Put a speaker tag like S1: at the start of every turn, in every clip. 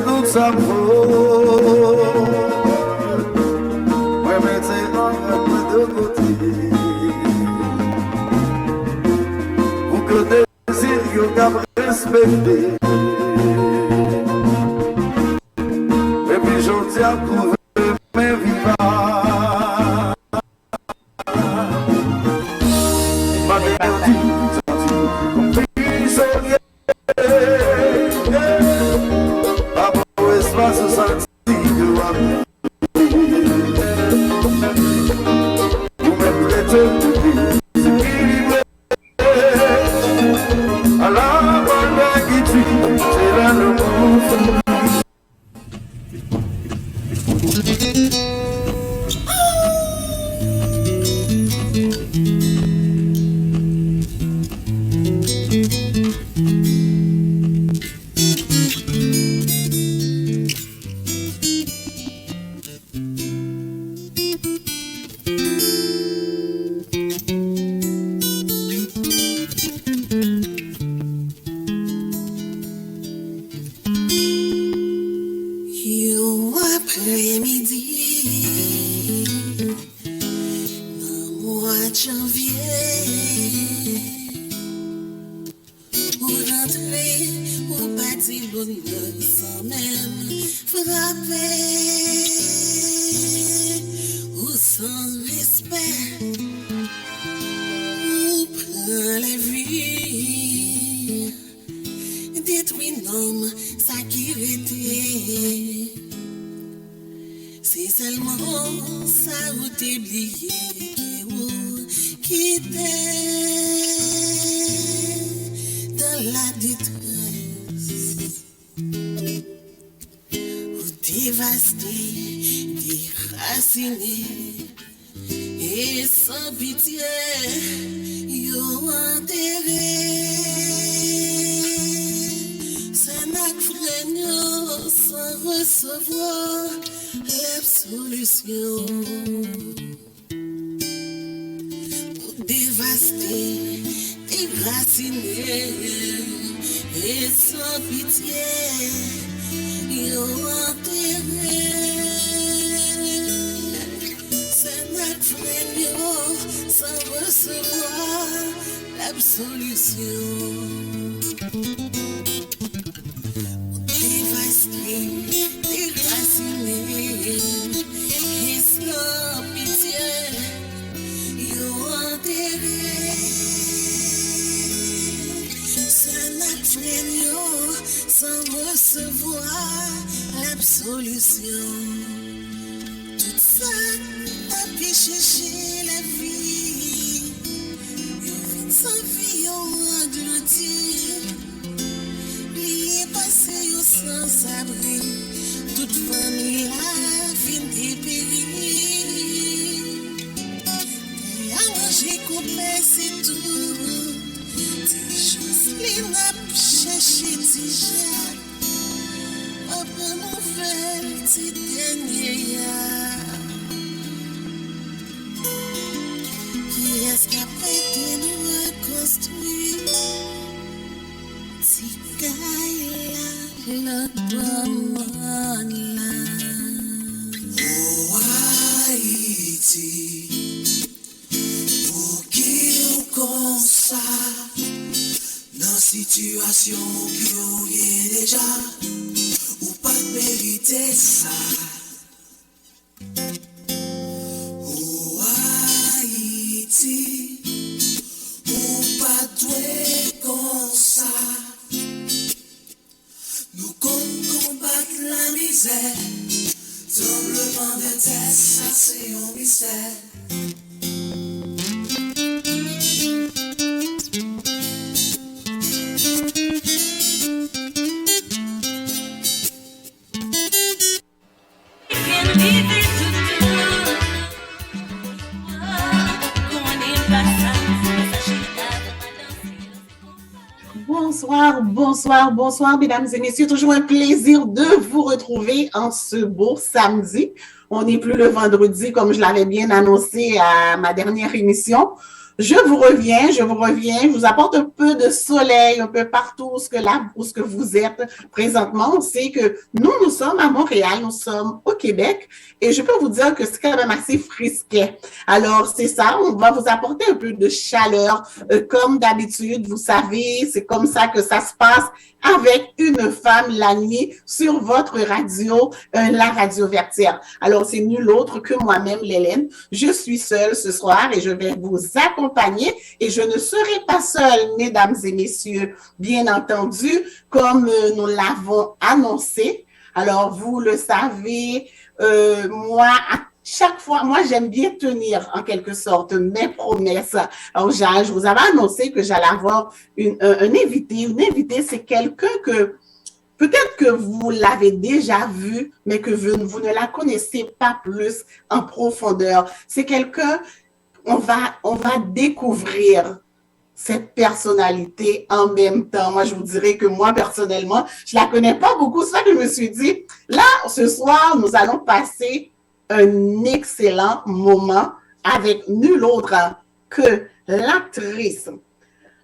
S1: tout ça vaut. Ouais, maintenant, un peu de côté. Pour que désir, yo cap respecté. Et puis, j'en tiens pour mes vivants. Ma mélodie,
S2: Bonsoir, mesdames et messieurs. Toujours un plaisir de vous retrouver en ce beau samedi. On n'est plus le vendredi, comme je l'avais bien annoncé à ma dernière émission. je vous reviens, je vous apporte un peu de soleil un peu partout où ce que vous êtes présentement. On sait que nous sommes à Montréal, nous sommes au Québec et je peux vous dire que c'est quand même assez frisquet. Alors, c'est ça, on va vous apporter un peu de chaleur. Comme d'habitude, vous savez, c'est comme ça que ça se passe avec une femme la nuit sur votre radio, la radio Vertière. Alors, c'est nul autre que moi-même, Lélène. Je suis seule ce soir et je vais vous accompagner et je ne serai pas seule, mesdames et messieurs, bien entendu, comme nous l'avons annoncé. Alors, vous le savez, moi, à chaque fois, moi, j'aime bien tenir en quelque sorte mes promesses. Alors, je vous avais annoncé que j'allais avoir un invité. Une invitée, c'est quelqu'un que peut-être que vous l'avez déjà vu, mais que vous ne la connaissez pas plus en profondeur. C'est quelqu'un, on va découvrir cette personnalité en même temps. Moi, je vous dirais que moi, personnellement, je la connais pas beaucoup. C'est ça que je me suis dit, là, ce soir, nous allons passer un excellent moment avec nul autre que l'actrice,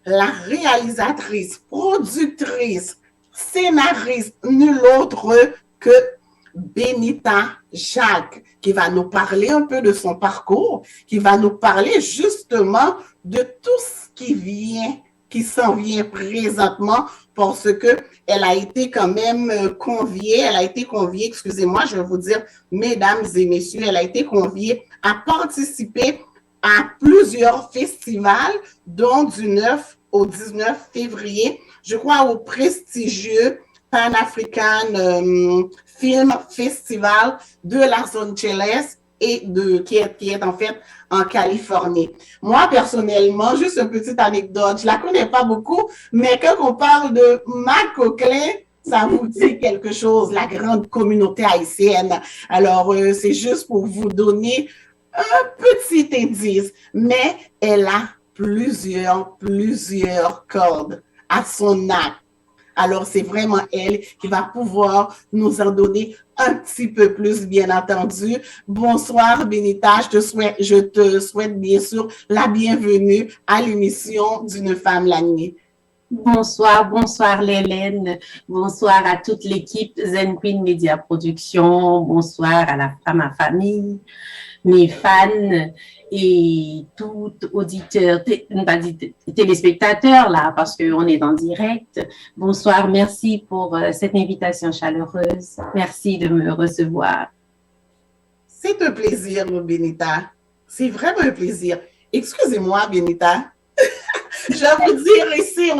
S2: la réalisatrice, productrice, scénariste, nul autre que Benita Jacques, qui va nous parler un peu de son parcours, qui va nous parler justement de tout ce qui s'en vient présentement, parce que elle a été quand même conviée, excusez-moi, je vais vous dire, mesdames et messieurs, elle a été conviée à participer à plusieurs festivals, dont du 9 au 19 février, je crois au prestigieux Pan African Film Festival de Los Angeles et qui est en fait en Californie. Moi, personnellement, juste une petite anecdote, je la connais pas beaucoup, mais quand on parle de Mac Coquelin, ça vous dit quelque chose, la grande communauté haïtienne. Alors, c'est juste pour vous donner un petit indice, mais elle a plusieurs cordes à son arc. Alors, c'est vraiment elle qui va pouvoir nous en donner un petit peu plus, bien entendu. Bonsoir, Benita. Je te souhaite bien sûr la bienvenue à l'émission d'Une femme la nuit.
S3: Bonsoir Lélène, bonsoir à toute l'équipe Zen Queen Media Production, bonsoir à ma famille, mes fans et tout auditeur, téléspectateur là, parce qu'on est en direct. Bonsoir, merci pour cette invitation chaleureuse. Merci de me recevoir.
S2: C'est un plaisir, Benita. C'est vraiment un plaisir. Excusez-moi, Benita. Je vais vous dire ici,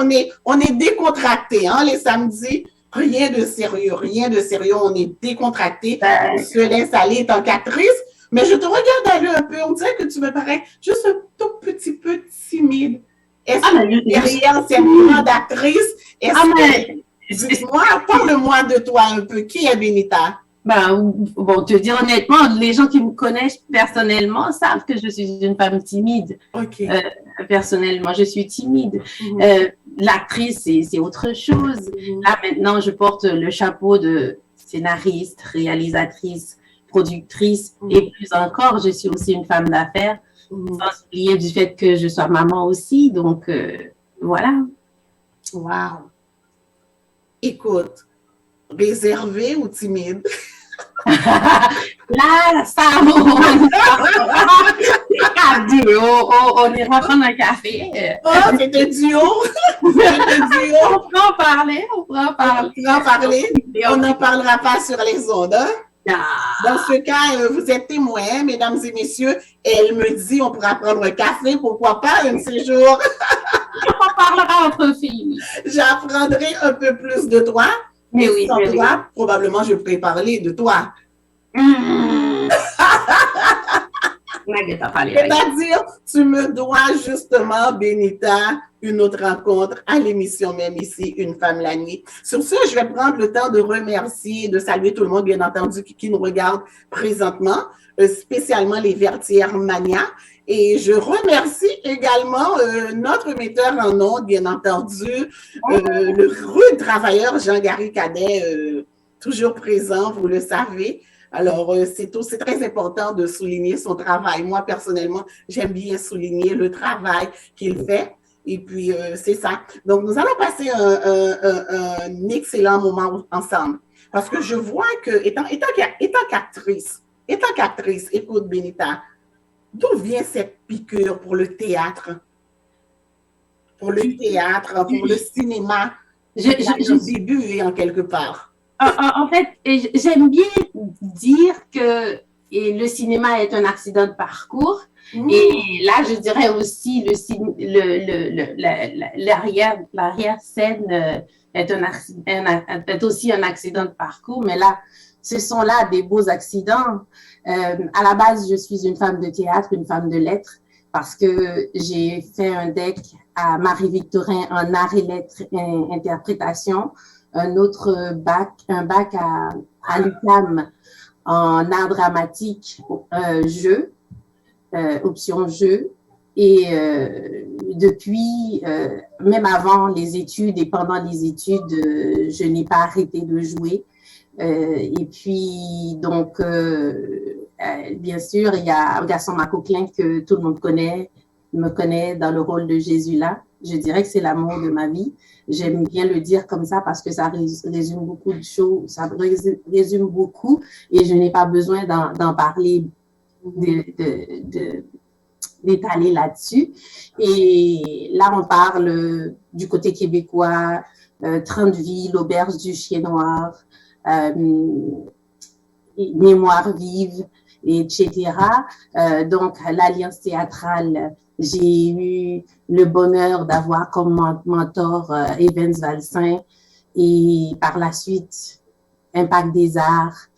S2: on est décontracté, hein, les samedis. Rien de sérieux, on est décontracté. On se laisse aller tant qu'actrice. Mais je te regarde aller un peu, on dirait que tu me parais juste un tout petit peu timide. Est-ce que derrière cette grande actrice, dis-moi, parle-moi de toi un peu. Qui est Benita?
S3: Bon, te dire honnêtement, les gens qui me connaissent personnellement savent que je suis une femme timide.
S2: Okay.
S3: Personnellement, je suis timide. L'actrice, c'est autre chose. Là, maintenant, je porte le chapeau de scénariste, réalisatrice, productrice et plus encore, je suis aussi une femme d'affaires, sans oublier du fait que je sois maman aussi. Donc, voilà.
S2: Wow. Écoute, réservée ou timide?
S3: Là, ça, on ira prendre un café.
S2: Oh, c'est un duo.
S3: On pourra en parler.
S2: On n'en parlera pas sur les ondes, hein? Dans ce cas, vous êtes témoins, mesdames et messieurs. Elle me dit, on pourra prendre un café, pourquoi pas, un de ces jours.
S3: On parlera entre filles.
S2: J'apprendrai un peu plus de toi.
S3: Mais oui,
S2: sans toi, probablement, je pourrais parler de toi. C'est-à-dire, tu me dois justement, Benita, une autre rencontre à l'émission même ici, Une femme la nuit. Sur ce, je vais prendre le temps de remercier, de saluer tout le monde, bien entendu, qui nous regarde présentement, spécialement les Vertières Mania. Et je remercie également notre metteur en ondes, bien entendu, le rude travailleur Jean-Gary Cadet, toujours présent, vous le savez. Alors, c'est très important de souligner son travail. Moi, personnellement, j'aime bien souligner le travail qu'il fait. Et puis, c'est ça. Donc, nous allons passer un excellent moment ensemble. Parce que je vois que, étant qu'actrice, écoute, Benita, d'où vient cette piqûre pour le théâtre? Pour le théâtre, pour le cinéma, au début et en quelque part.
S3: En fait, j'aime bien dire que le cinéma est un accident de parcours. Et là, je dirais aussi l'arrière-scène est aussi un accident de parcours. Mais là, ce sont là des beaux accidents. À la base, je suis une femme de théâtre, une femme de lettres, parce que j'ai fait un DEC à Marie-Victorin en arts et lettres et interprétation, un autre bac, à l'UQAM en art dramatique, jeu, option jeu. Et depuis, même avant les études et pendant les études, je n'ai pas arrêté de jouer. Et puis, donc, bien sûr, il y a Gaston Macoquelin que tout le monde me connaît dans le rôle de Jésus là. Je dirais que c'est l'amour de ma vie. J'aime bien le dire comme ça parce que ça résume beaucoup de choses, ça résume beaucoup et je n'ai pas besoin d'en parler, d'étaler là-dessus. Et là, on parle du côté québécois, Train de vie, l'auberge du chien noir, mémoire vive, etc. Donc, l'Alliance théâtrale, j'ai eu le bonheur d'avoir comme mentor Evans Valsin et par la suite, Impact des Arts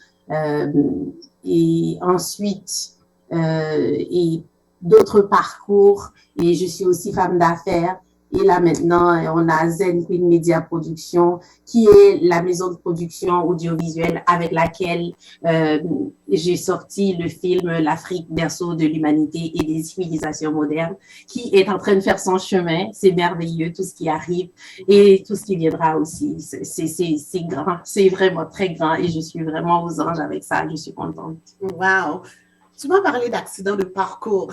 S3: et ensuite, et d'autres parcours. Et je suis aussi femme d'affaires. Et là, maintenant, on a Zen Queen Media Production, qui est la maison de production audiovisuelle avec laquelle j'ai sorti le film L'Afrique, berceau de l'humanité et des civilisations modernes, qui est en train de faire son chemin. C'est merveilleux, tout ce qui arrive et tout ce qui viendra aussi. C'est grand, c'est vraiment très grand et je suis vraiment aux anges avec ça. Je suis contente.
S2: Wow! Tu m'as parlé d'accident de parcours.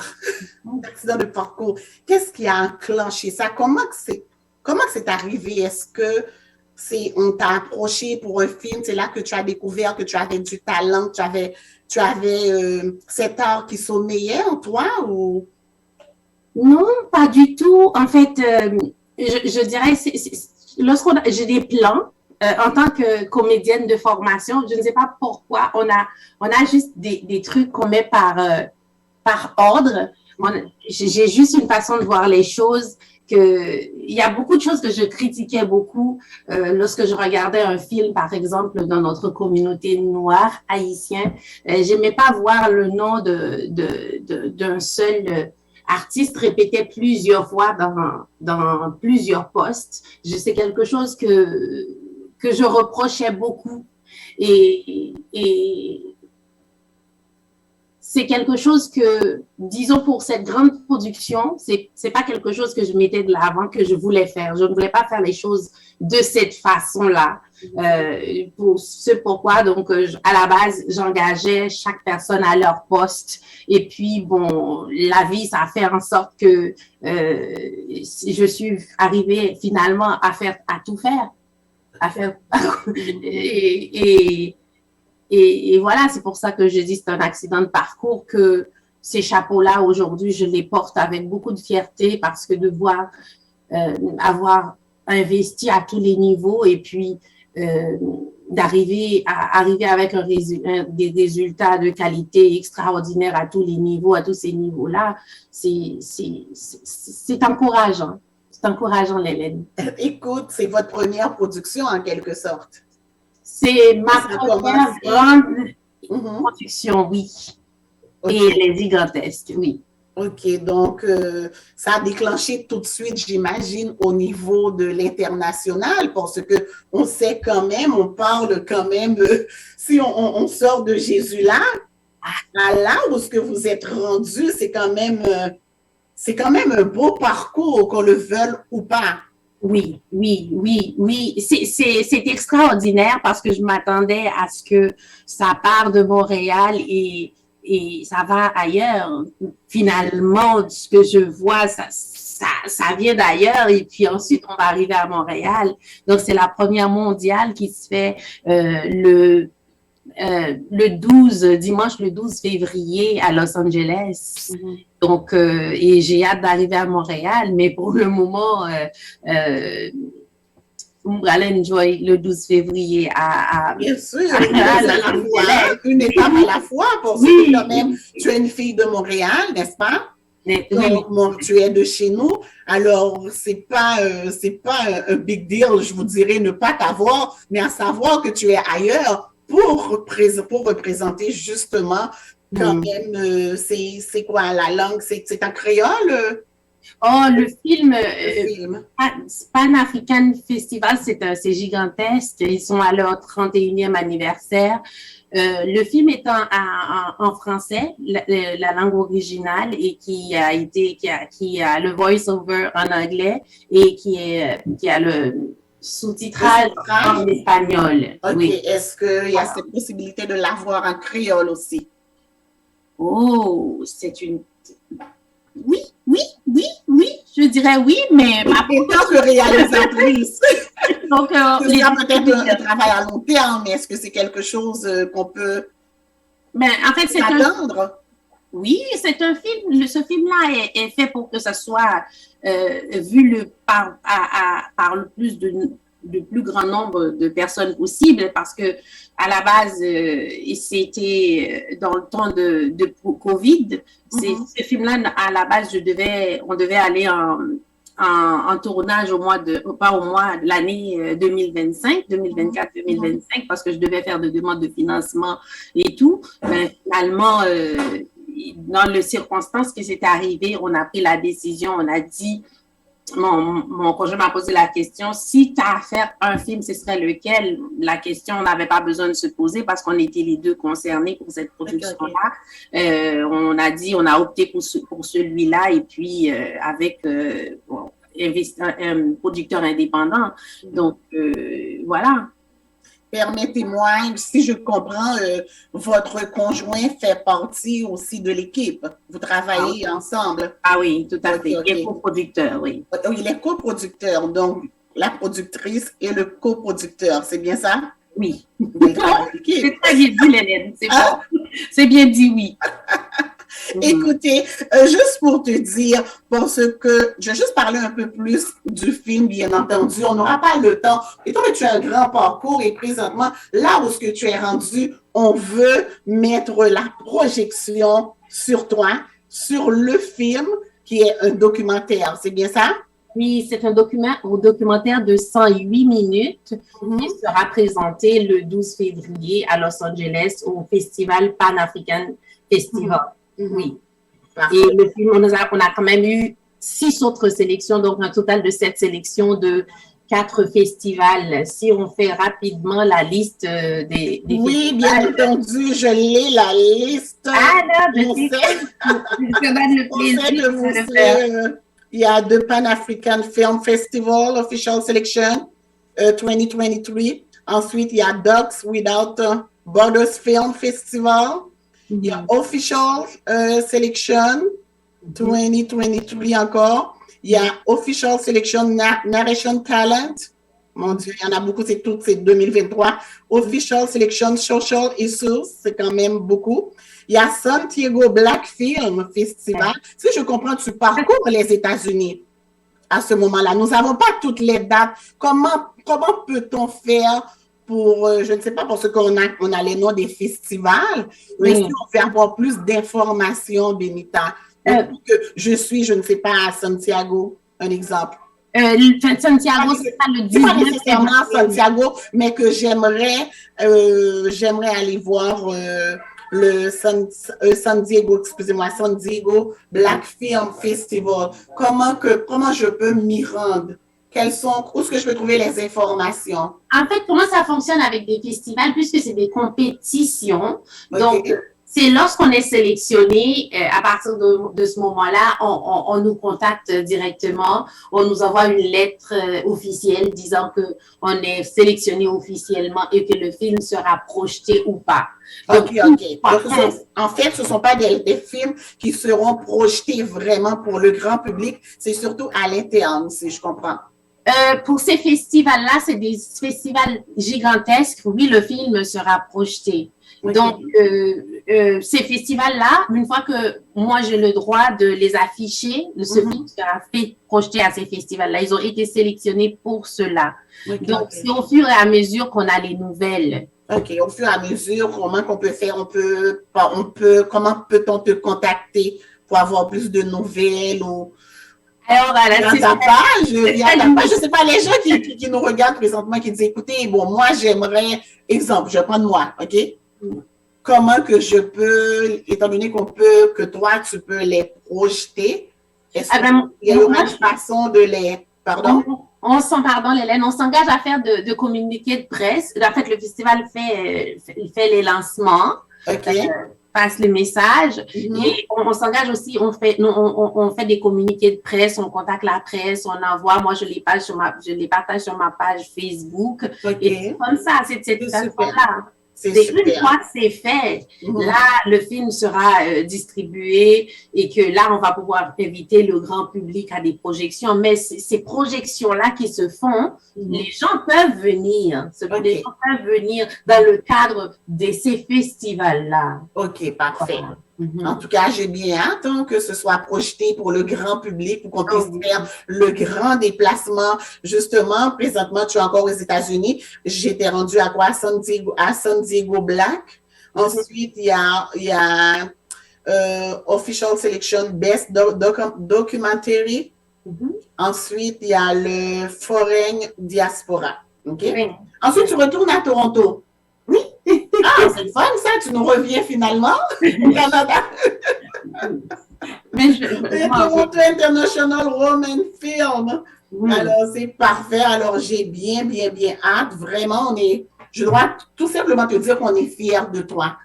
S2: D'accident de parcours. Qu'est-ce qui a enclenché ça? Comment que c'est arrivé? Est-ce que on t'a approché pour un film? C'est là que tu as découvert que tu avais du talent, que tu avais cet art qui sommeillait en toi? Ou?
S3: Non, pas du tout. En fait, je dirais, j'ai des plans, en tant que comédienne de formation, je ne sais pas pourquoi, on a juste des trucs qu'on met par ordre. J'ai juste une façon de voir les choses il y a beaucoup de choses que je critiquais beaucoup lorsque je regardais un film, par exemple, dans notre communauté noire haïtienne. J'aimais pas voir le nom d'un seul artiste répété plusieurs fois dans plusieurs postes. C'est quelque chose que je reprochais beaucoup. Et c'est quelque chose que, disons, pour cette grande production, c'est pas quelque chose que je mettais de l'avant, que je voulais faire. Je ne voulais pas faire les choses de cette façon-là. C'est pourquoi, donc, à la base, j'engageais chaque personne à leur poste. Et puis, bon, la vie, ça a fait en sorte que je suis arrivée finalement à tout faire. Et voilà, c'est pour ça que je dis c'est un accident de parcours, que ces chapeaux-là, aujourd'hui, je les porte avec beaucoup de fierté parce que de voir avoir investi à tous les niveaux et puis d'arriver avec des résultats de qualité extraordinaires à tous les niveaux, à tous ces niveaux-là, c'est encourageant. C'est encourageant, Lélène.
S2: Écoute, c'est votre première production en quelque sorte.
S3: C'est ma première grande production, oui. Okay. Et les gigantesques, oui.
S2: OK, donc ça a déclenché tout de suite, j'imagine, au niveau de l'international, parce que on sait quand même, on parle quand même, si on sort de Jésus là, à là où ce que vous êtes rendu, c'est quand même un beau parcours, qu'on le veuille ou pas.
S3: Oui, oui, oui, oui. C'est extraordinaire parce que je m'attendais à ce que ça part de Montréal et ça va ailleurs. Finalement, ce que je vois, ça vient d'ailleurs et puis ensuite on va arriver à Montréal. Donc c'est la première mondiale qui se fait le 12, dimanche le 12 février à Los Angeles. Donc, et j'ai hâte d'arriver à Montréal, mais pour le moment, on va enjoy le 12 février
S2: Bien sûr,
S3: à
S2: la
S3: Los
S2: fois,
S3: Angeles.
S2: une étape à la fois, parce que quand même, tu es une fille de Montréal, n'est-ce pas?
S3: Oui,
S2: Donc, tu es de chez nous, alors c'est pas un big deal, je vous dirais, ne pas t'avoir, mais à savoir que tu es ailleurs pour représenter justement quand même, c'est quoi la langue, c'est en créole,
S3: Oh, le film
S2: le film.
S3: Pan African Festival, c'est gigantesque. Ils sont à leur 31e anniversaire. Le film est en français, la langue originale, et qui a le voice-over en anglais et qui a le sous-titrage en espagnol.
S2: OK.
S3: Oui.
S2: Est-ce qu'il y a cette possibilité de l'avoir en créole aussi?
S3: Oh, oui, oui, oui, oui, je dirais oui, mais
S2: en tant que réalisatrice,
S3: donc,
S2: c'est peut-être un travail à long terme, mais est-ce que c'est quelque chose qu'on peut
S3: en fait,
S2: attendre?
S3: Oui, c'est un film. Ce film-là est fait pour que ça soit vu par le plus grand nombre de personnes possible, parce que à la base, c'était dans le temps de COVID. Ce film-là, à la base, on devait aller en tournage l'année 2025, 2024-2025, parce que je devais faire des demandes de financement et tout. Mais finalement, dans les circonstances qui s'étaient arrivées, on a pris la décision, on a dit, mon conjoint m'a posé la question, si tu as à faire un film, ce serait lequel? La question, on n'avait pas besoin de se poser parce qu'on était les deux concernés pour cette production-là. On a dit, on a opté pour celui-là et puis avec un producteur indépendant. Donc, voilà.
S2: Permettez-moi, si je comprends, votre conjoint fait partie aussi de l'équipe. Vous travaillez ensemble.
S3: Ah oui, tout à fait. Il est coproducteur, oui.
S2: Il est coproducteur, donc la productrice et le coproducteur, c'est bien ça?
S3: Oui.
S2: C'est
S3: très bien dit, Hélène. C'est bon. C'est bien dit, oui.
S2: Écoutez, juste pour te dire, parce que je vais juste parler un peu plus du film, bien entendu. On n'aura pas le temps. Étant que tu as un grand parcours et présentement, là où ce que tu es rendu, on veut mettre la projection sur toi, sur le film qui est un documentaire. C'est bien ça?
S3: Oui, c'est un documentaire de 108 minutes qui sera présenté le 12 février à Los Angeles au Festival Pan African Festival. Oui. Et le film, on a quand même eu 6 autres sélections, donc un total de 7 sélections de 4 festivals. Si on fait rapidement la liste des
S2: oui, festivals. Bien entendu, je l'ai la liste.
S3: Ah non, je sais.
S2: Il y a the Pan African Film Festival Official Selection 2023. Ensuite, il y a Ducks Without Borders Film Festival. Il y a Official Selection 2023 encore. Il y a Official Selection Narration Talent. Mon Dieu, il y en a beaucoup, c'est 2023. Official Selection Social Issues, c'est quand même beaucoup. Il y a Santiago Black Film Festival. Si je comprends, tu parcours les États-Unis à ce moment-là. Nous n'avons pas toutes les dates. Comment peut-on faire pour, je ne sais pas, parce qu'on a les noms des festivals, mais si on veut avoir plus d'informations, Benita, que je ne sais pas, à Santiago, un exemple.
S3: Santiago, c'est pas le 19
S2: pas nécessairement Santiago, mais que j'aimerais aller voir le San Diego Black Film Festival. Comment je peux m'y rendre? Où est-ce que je peux trouver les informations?
S3: En fait, comment ça fonctionne avec des festivals, puisque c'est des compétitions. Donc, C'est lorsqu'on est sélectionné, à partir de ce moment-là, on nous contacte directement, on nous envoie une lettre officielle disant que on est sélectionné officiellement et que le film sera projeté ou pas.
S2: Donc, Donc, en fait, ce ne sont pas des films qui seront projetés vraiment pour le grand public, c'est surtout à l'interne, si je comprends.
S3: Pour ces festivals-là, c'est des festivals gigantesques. Oui, le film sera projeté. Okay. Donc, ces festivals-là, une fois que moi j'ai le droit de les afficher, ce film sera fait projeté à ces festivals-là. Ils ont été sélectionnés pour cela. Okay, donc, c'est au fur et à mesure qu'on a les nouvelles.
S2: OK, au fur et à mesure, comment qu'on peut faire, comment peut-on te contacter pour avoir plus de nouvelles ou...
S3: Alors,
S2: dans ta page, je ne sais pas, les gens qui nous regardent présentement, qui disent, écoutez, bon, moi, j'aimerais, exemple, je prends moi, OK? Comment que je peux, étant donné que toi, tu peux les projeter, est-ce qu'il y a une façon de les, pardon?
S3: On s'engage à faire de communiqués de presse. En fait, le festival fait les lancements.
S2: OK.
S3: Passe le message et on s'engage aussi, on fait des communiqués de presse, on contacte la presse, on envoie, moi je les partage sur ma page Facebook. Et comme ça, c'est cette façon-là. Une fois que c'est fait, là, le film sera distribué et que là, on va pouvoir inviter le grand public à des projections. Mais ces projections-là qui se font, les gens peuvent venir. Les gens peuvent venir dans le cadre de ces festivals-là.
S2: OK, parfait. En tout cas, j'ai bien hâte que ce soit projeté pour le grand public, pour qu'on puisse faire le grand déplacement. Justement, présentement, tu es encore aux États-Unis. J'étais rendue à quoi? À San Diego Black. Ensuite, il y a Official Selection Best Documentary. Ensuite, il y a le Foreign Diaspora. OK? Ensuite, tu retournes à Toronto. Oui. Ah, c'est le fun, ça. Tu nous reviens finalement au Canada. Toronto International Women Film. Alors, c'est parfait. Alors, j'ai bien hâte. Vraiment, je dois tout simplement te dire qu'on est fiers de toi.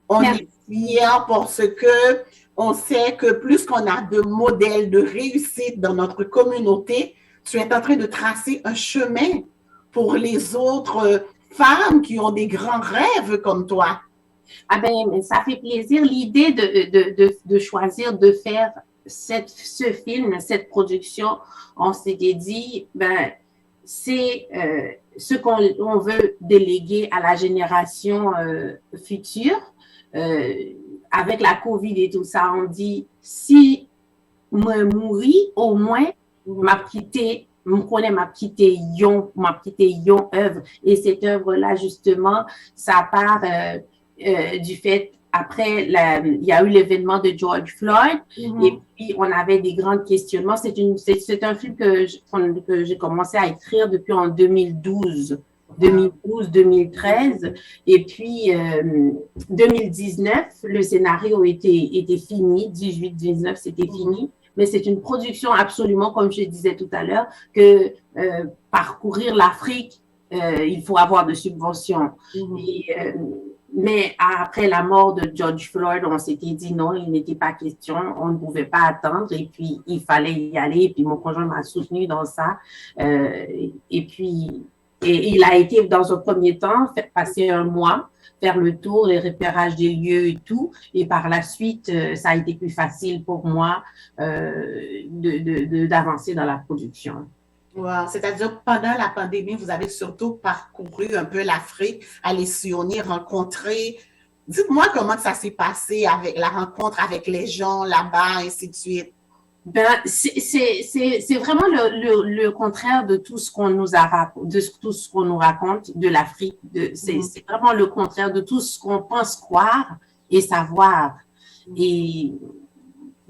S2: On est fiers parce que on sait que plus qu'on a de modèles de réussite dans notre communauté, tu es en train de tracer un chemin pour les autres femmes qui ont des grands rêves comme toi.
S3: Ah ben, ça fait plaisir. L'idée de choisir de faire ce film, cette production, on s'est dit, ben, c'est ce qu'on veut déléguer à la génération future. Avec la COVID et tout ça, on dit, si moi mouris, au moins, m'a quitté, je connais ma petite œuvre. Et cette œuvre-là, justement, ça part du fait, après, il y a eu l'événement de George Floyd, et puis on avait des grands questionnements. C'est un film que j'ai commencé à écrire depuis en 2012. 2012-2013 et puis 2019 le scénario était fini, 18-19 c'était fini, mais c'est une production absolument, comme je disais tout à l'heure, que parcourir l'Afrique, il faut avoir de subventions. Mais après la mort de George Floyd, on s'était dit non, il n'était pas question, on ne pouvait pas attendre et puis il fallait y aller et puis mon conjoint m'a soutenu dans ça et il a été dans un premier temps passer un mois, faire le tour, les repérages des lieux et tout. Et par la suite, ça a été plus facile pour moi d'avancer dans la production.
S2: Wow. C'est-à-dire, pendant la pandémie, vous avez surtout parcouru un peu l'Afrique, allé sillonner, rencontrer. Dites-moi comment ça s'est passé avec la rencontre avec les gens là-bas, et ainsi de suite.
S3: Ben, c'est vraiment le contraire de tout ce qu'on nous raconte de l'Afrique. C'est vraiment le contraire de tout ce qu'on pense croire et savoir. Et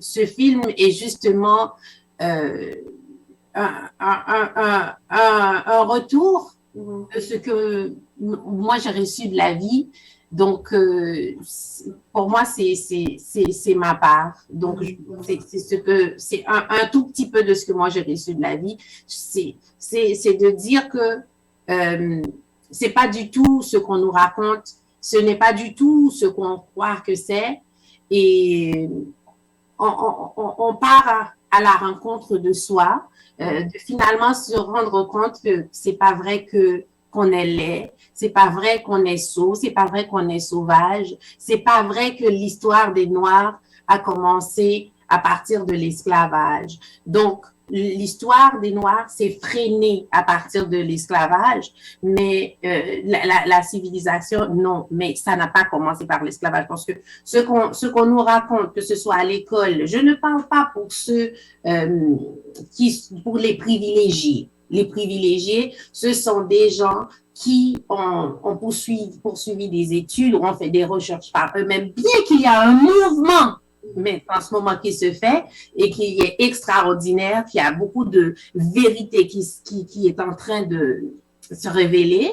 S3: ce film est justement un retour de ce que moi j'ai reçu de la vie. Donc, pour moi, c'est ma part. Donc, c'est un tout petit peu de ce que moi j'ai reçu de la vie. C'est de dire que c'est pas du tout ce qu'on nous raconte. ce n'est pas du tout ce qu'on croit que c'est. Et on part à la rencontre de soi, de finalement se rendre compte que c'est pas vrai qu'on est laid, c'est pas vrai qu'on est sot, c'est pas vrai qu'on est sauvage, c'est pas vrai que l'histoire des Noirs a commencé à partir de l'esclavage. Donc, l'histoire des Noirs s'est freinée à partir de l'esclavage, mais la civilisation, non, mais ça n'a pas commencé par l'esclavage, parce que ce qu'on nous raconte, que ce soit à l'école, je ne parle pas pour ceux pour les privilégiés. Les privilégiés, ce sont des gens qui ont poursuivi des études ou ont fait des recherches par eux-mêmes, bien qu'il y a un mouvement mais en ce moment qui se fait et qui est extraordinaire, qui a beaucoup de vérité qui est en train de se révéler.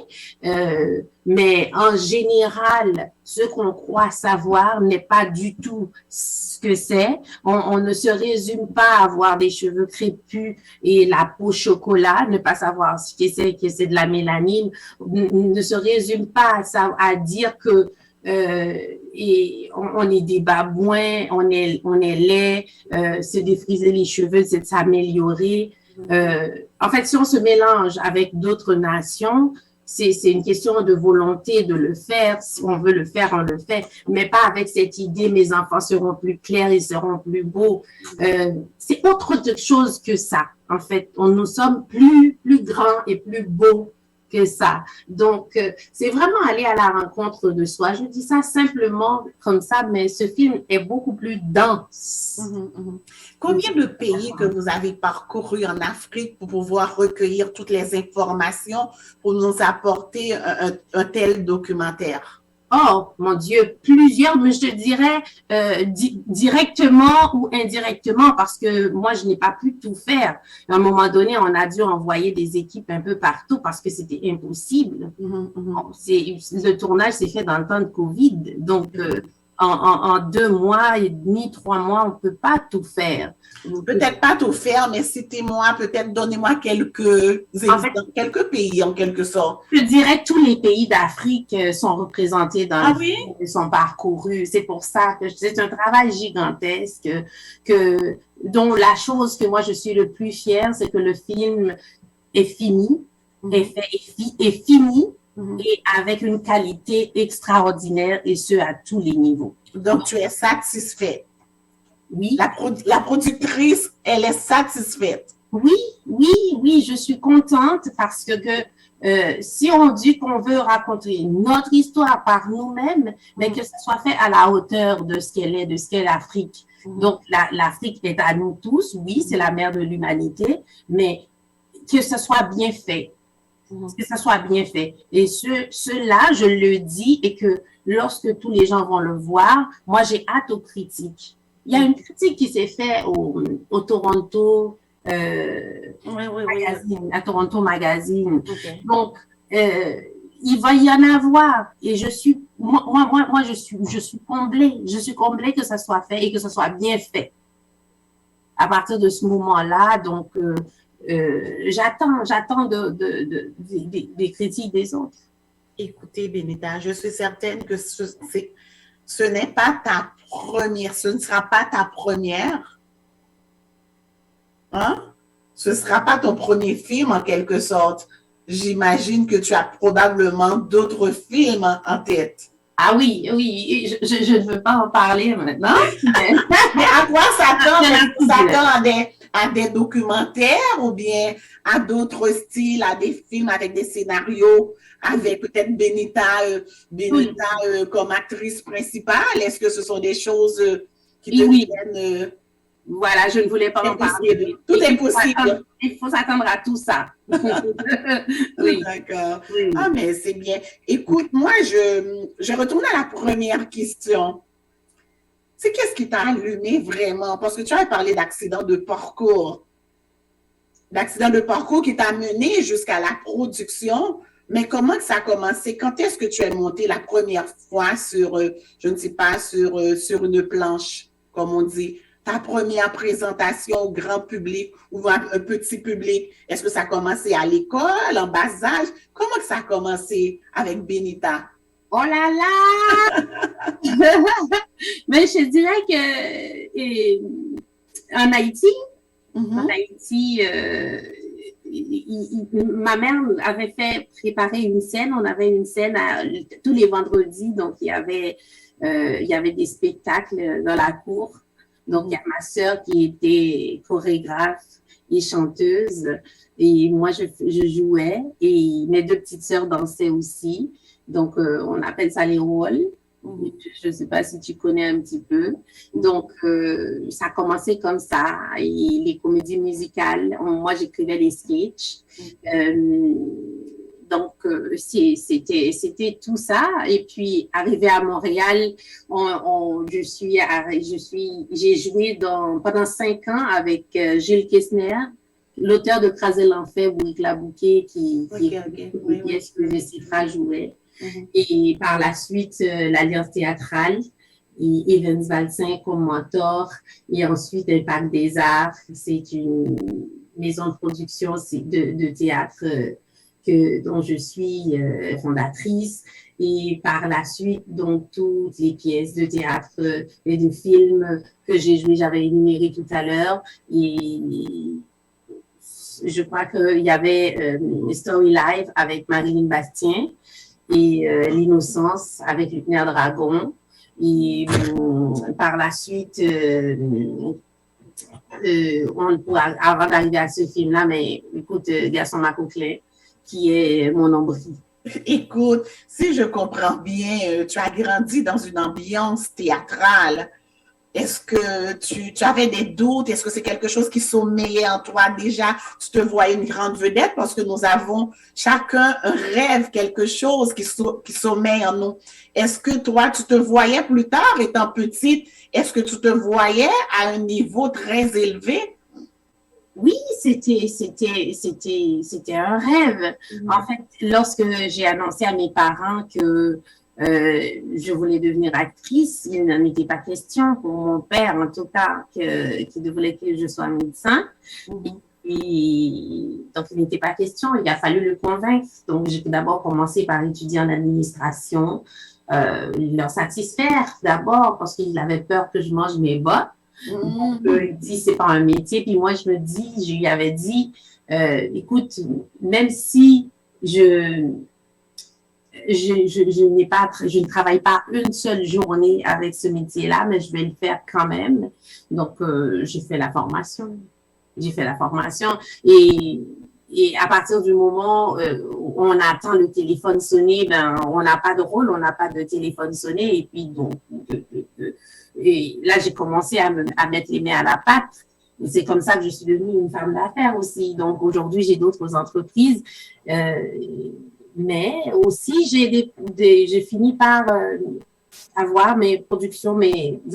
S3: Mais en général, ce qu'on croit savoir n'est pas du tout ce que c'est. On ne se résume pas à avoir des cheveux crépus et la peau chocolat, ne pas savoir ce que c'est de la mélanine, ne se résume pas à dire que et on est des babouins, on est laid, se défriser les cheveux, c'est de s'améliorer. En fait, si on se mélange avec d'autres nations, c'est une question de volonté de le faire. Si on veut le faire, on le fait, mais pas avec cette idée, mes enfants seront plus clairs, ils seront plus beaux. C'est autre chose que ça. En fait, nous sommes plus grands et plus beaux que ça. Donc, c'est vraiment aller à la rencontre de soi. Je dis ça simplement comme ça, mais ce film est beaucoup plus dense.
S2: Combien de pays que vous avez parcouru en Afrique pour pouvoir recueillir toutes les informations pour nous apporter un tel documentaire?
S3: Oh, mon Dieu, plusieurs, mais je te dirais directement ou indirectement, parce que moi, je n'ai pas pu tout faire. À un moment donné, on a dû envoyer des équipes un peu partout parce que c'était impossible. Le tournage s'est fait dans le temps de Covid, donc en 2 mois et demi, 3 mois, on ne peut pas tout faire.
S2: Peut-être pas tout faire, mais citez-moi, peut-être donnez-moi quelques quelques pays en quelque sorte.
S3: Je dirais que tous les pays d'Afrique sont représentés dans sont parcourus. C'est pour ça que c'est un travail gigantesque dont la chose que moi je suis le plus fière, c'est que le film est fini, est fini et avec une qualité extraordinaire et ce à tous les niveaux.
S2: Donc tu es satisfaite?
S3: Oui.
S2: La productrice, elle est satisfaite?
S3: Oui, je suis contente parce que si on dit qu'on veut raconter notre histoire par nous-mêmes, mais que ça soit fait à la hauteur de ce qu'elle est, de ce qu'est l'Afrique. Donc, l'Afrique est à nous tous, oui, c'est la mère de l'humanité, mais que ce soit bien fait. Que ça soit bien fait. Et cela, je le dis, et que lorsque tous les gens vont le voir, moi, j'ai hâte aux critiques. Il y a une critique qui s'est faite au Toronto Magazine, à Toronto Magazine. Okay. Donc, il va y en avoir. Et je suis comblée. Je suis comblée que ça soit fait et que ça soit bien fait. À partir de ce moment-là, donc, j'attends des critiques des autres.
S2: Écoutez, Benita, je suis certaine que ce n'est pas ta première, ce ne sera pas ta première. Hein? Ce ne sera pas ton premier film en quelque sorte. J'imagine que tu as probablement d'autres films en tête.
S3: Ah oui, je ne veux pas en parler maintenant.
S2: Mais à quoi s'attend à des documentaires ou bien à d'autres styles, à des films avec des scénarios, avec peut-être Benita comme actrice principale? Est-ce que ce sont des choses qui te viennent?
S3: Voilà, je ne voulais pas en parler.
S2: Tout est possible.
S3: Il faut s'attendre à tout ça.
S2: Oui. D'accord. Oui. Ah, mais c'est bien. Écoute, moi, je retourne à la première question. C'est qu'est-ce qui t'a allumé vraiment? Parce que tu as parlé d'accident de parcours. D'accident de parcours qui t'a mené jusqu'à la production. Mais comment que ça a commencé? Quand est-ce que tu es monté la première fois sur, je ne sais pas, sur une planche, comme on dit? Ta première présentation au grand public ou à un petit public? Est-ce que ça a commencé à l'école, en bas âge? Comment que ça a commencé avec Benita?
S3: Oh là là! Mais je dirais que en Haïti, ma mère avait fait préparer une scène. On avait une scène tous les vendredis, donc il y avait des spectacles dans la cour. Donc il y a ma sœur qui était chorégraphe et chanteuse, et moi je jouais, et mes deux petites sœurs dansaient aussi. Donc on appelle ça les rôles. Je ne sais pas si tu connais un petit peu. Donc, ça a commencé comme ça. Et les comédies musicales, moi, j'écrivais les sketchs. Donc, c'était tout ça. Et puis, arrivé à Montréal, j'ai joué pendant 5 ans avec Jules Kessner, l'auteur de Craser l'enfer, Bourrique la Bouquet, qui est pièce que Jessica jouait. Et par la suite, l'Alliance théâtrale, et Evans Valsin comme mentor, et ensuite Impact des Arts. C'est une maison de production de théâtre dont je suis fondatrice. Et par la suite, donc, toutes les pièces de théâtre et de films que j'ai jouées, j'avais énuméré tout à l'heure. Et je crois qu'il y avait Story Live avec Marilyn Bastien, et L'Innocence avec Luthner Dragon. Et par la suite, avant d'arriver à ce film-là, mais écoute, Garçon Macauclin, qui est mon nombril.
S2: Écoute, si je comprends bien, tu as grandi dans une ambiance théâtrale. Est-ce que tu avais des doutes? Est-ce que c'est quelque chose qui sommeillait en toi déjà? Tu te voyais une grande vedette parce que nous avons chacun un rêve, quelque chose qui sommeille en nous. Est-ce que toi, tu te voyais plus tard étant petite? Est-ce que tu te voyais à un niveau très élevé?
S3: Oui, c'était un rêve. En fait, lorsque j'ai annoncé à mes parents que je voulais devenir actrice, il n'en était pas question pour mon père, en tout cas, qui voulait que je sois médecin. Et donc, il n'était pas question, il a fallu le convaincre. Donc, j'ai d'abord commencé par étudier en administration, leur satisfaire d'abord parce qu'il avait peur que je mange mes bottes. Donc, il dit, c'est pas un métier. Puis moi, je lui avais dit, écoute, même si je ne travaille pas une seule journée avec ce métier-là, mais je vais le faire quand même. Donc, j'ai fait la formation. Et à partir du moment où on attend le téléphone sonner, ben, on n'a pas de rôle, on n'a pas de téléphone sonné. Et puis, donc, et là, j'ai commencé à mettre les mains à la pâte. C'est comme ça que je suis devenue une femme d'affaires aussi. Donc, aujourd'hui, j'ai d'autres entreprises. Mais aussi, j'ai fini par avoir mes